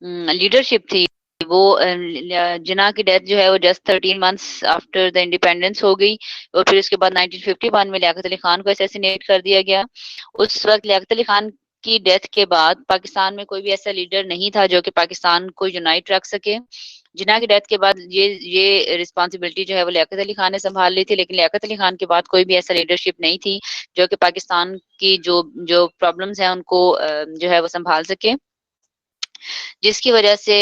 लीडरशिप थी, वो जिन्ना की डेथ जो है वो just 13 months after the independence हो गई। और फिर उसके बाद 1951 में लियाकत अली खान को असैसिनेट कर दिया गया। उस वक्त लियाकत अली खान की डेथ के बाद पाकिस्तान में कोई भी ऐसा लीडर नहीं था जो कि पाकिस्तान को यूनाइट रख सके। जिन्ना की डेथ के बाद ये रिस्पॉन्सिबिलिटी जो है वो लियाकत अली खान ने संभाल ली थी, लेकिन लियाकत अली खान के बाद कोई भी ऐसा लीडरशिप नहीं थी जो कि पाकिस्तान की जो जो प्रॉब्लम्स हैं उनको जो है वो संभाल सके, जिसकी वजह से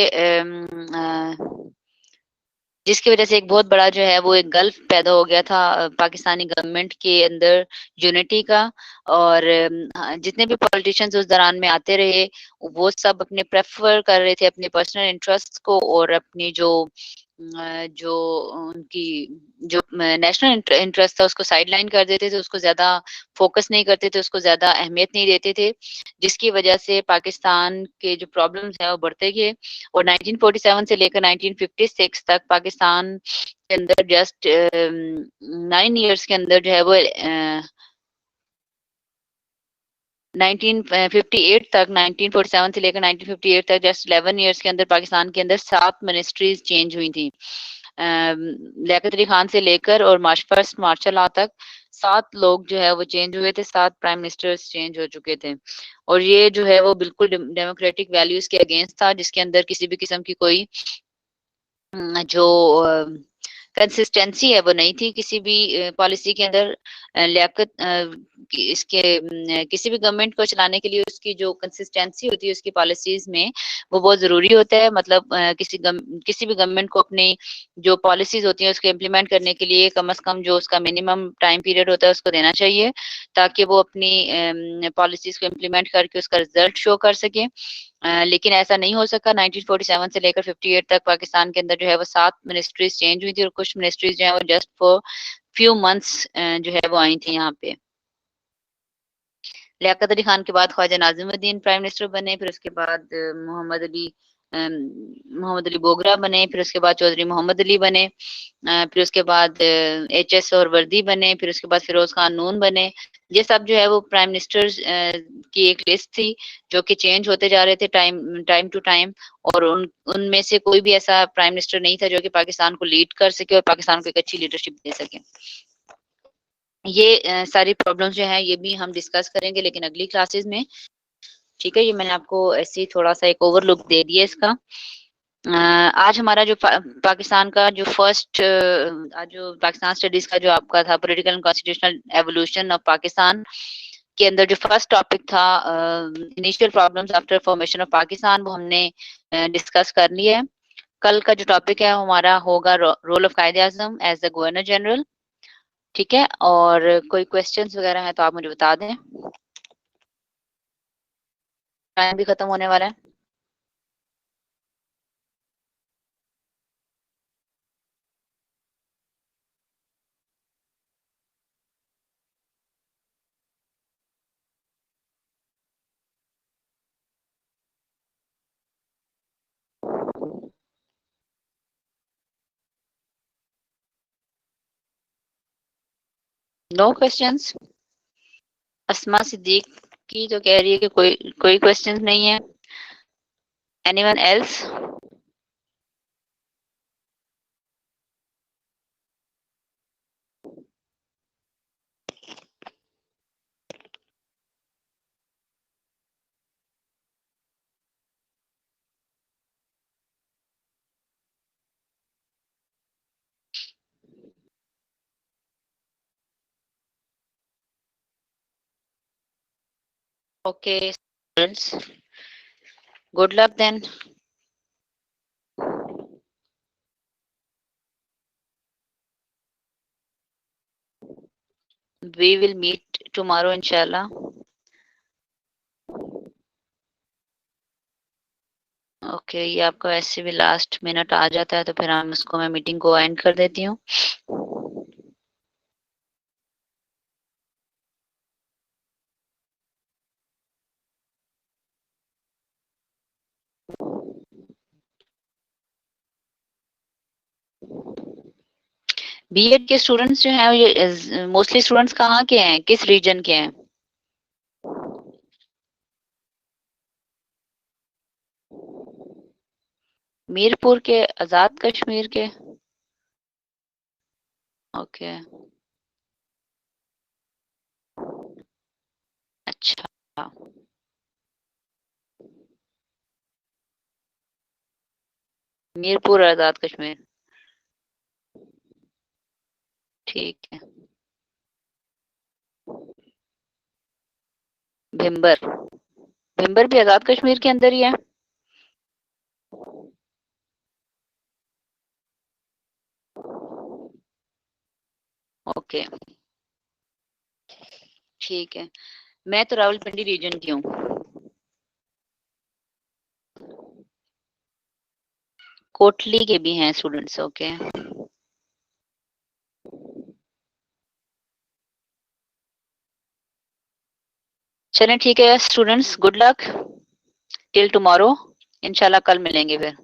जिसकी वजह से एक बहुत बड़ा जो है वो एक गल्फ पैदा हो गया था पाकिस्तानी गवर्नमेंट के अंदर यूनिटी का। और जितने भी पॉलिटिशियंस उस दौरान में आते रहे, वो सब अपने प्रेफर कर रहे थे अपने पर्सनल इंटरेस्ट को, और अपनी जो उनकी जो नेशनल इंटरेस्ट था उसको साइड लाइन कर देते थे, उसको ज्यादा फोकस नहीं करते थे, उसको ज्यादा अहमियत नहीं देते थे, जिसकी वजह से पाकिस्तान के जो प्रॉब्लम्स है वो बढ़ते गए। और 1947 से लेकर 1956 तक पाकिस्तान के अंदर जस्ट 9 इयर्स के अंदर जो है वो 1958 तक, 1947 से लेकर 1958 तक जस्ट 11 इयर्स के अंदर पाकिस्तान के अंदर 7 मिनिस्ट्रीज चेंज हुई थी। लियाकत अली खान से लेकर और फर्स्ट मार्शल लॉ तक 7 लोग जो है वो चेंज हुए थे, 7 प्राइम मिनिस्टर्स चेंज हो चुके थे। और ये जो है वो बिल्कुल डेमोक्रेटिक वैल्यूज के अगेंस्ट था, जिसके अंदर किसी भी किस्म की कोई जो कंसिस्टेंसी है वो नहीं थी किसी भी पॉलिसी के अंदर। लियाकत इसके किसी भी गवर्नमेंट को चलाने के लिए उसकी जो कंसिस्टेंसी होती है उसकी पॉलिसीज में, वो बहुत जरूरी होता है। मतलब किसी भी गवर्नमेंट को अपनी जो पॉलिसीज होती है उसको इम्प्लीमेंट करने के लिए कम से कम जो उसका मिनिमम टाइम पीरियड होता है उसको देना चाहिए, ताकि वो अपनी पॉलिसीज को इम्प्लीमेंट करके उसका रिजल्ट शो कर सके। लेकिन ऐसा नहीं हो सका। 1947 से लेकर 58 तक पाकिस्तान के अंदर जो है वो 7 मिनिस्ट्रीज चेंज हुई थी, और कुछ मिनिस्ट्रीज जो है वो जस्ट फॉर फ्यू मंथ्स जो है वो आई थी यहाँ पे। लियाकत अली खान के बाद ख्वाजा नाजिमुद्दीन प्राइम मिनिस्टर बने, फिर उसके बाद मोहम्मद अली बोगरा बने, फिर उसके बाद चौधरी मोहम्मद अली बने, फिर उसके बाद एच.एस. और वर्दी बने, फिर उसके बाद फिरोज खान नून बने। ये सब जो है वो प्राइम मिनिस्टर्स की एक लिस्ट थी जो कि चेंज होते जा रहे थे टाइम टू टाइम। और उनमें से कोई भी ऐसा प्राइम मिनिस्टर नहीं था जो कि पाकिस्तान को लीड कर सके और पाकिस्तान को एक अच्छी लीडरशिप दे सके। ये सारी प्रॉब्लम्स जो है ये भी हम डिस्कस करेंगे लेकिन अगली क्लासेस में। ठीक है, ये मैंने आपको ऐसे ही थोड़ा सा एक ओवरलुक दे दिया इसका। आज हमारा जो पाकिस्तान का जो फर्स्ट आज जो पाकिस्तान स्टडीज का जो आपका था political and constitutional evolution of Pakistan, के अंदर जो फर्स्ट टॉपिक था initial problems after formation of Pakistan, वो हमने डिस्कस कर लिया है। कल का जो टॉपिक है हमारा होगा role of Quaid Azam as the governor general. ठीक है, और कोई क्वेश्चंस वगैरह है तो आप मुझे बता दें, टाइम भी खत्म होने वाला है। Know questions. अस्मा सिद्दीक की तो कह रही है कि कोई कोई क्वेश्चंस नहीं है। Anyone else? Okay students, good luck then. We will meet tomorrow inshallah. Okay, ये आपका वैसे भी लास्ट मिनट आ जाता है तो फिर हम इसको, मैं मीटिंग को एंड कर देती हूँ। बीएड के स्टूडेंट्स जो हैं ये मोस्टली स्टूडेंट्स कहाँ के हैं, किस रीजन के हैं? मीरपुर के, आजाद कश्मीर के? ओके, अच्छा, मीरपुर आजाद कश्मीर, ठीक है। भिम्बर, भिम्बर भी आजाद कश्मीर के अंदर ही है? ओके, ठीक है। मैं तो रावलपिंडी रीजन की हूँ। कोटली के भी हैं स्टूडेंट्स, ओके। चलें ठीक है students, good luck till tomorrow, इंशाल्लाह कल मिलेंगे फिर।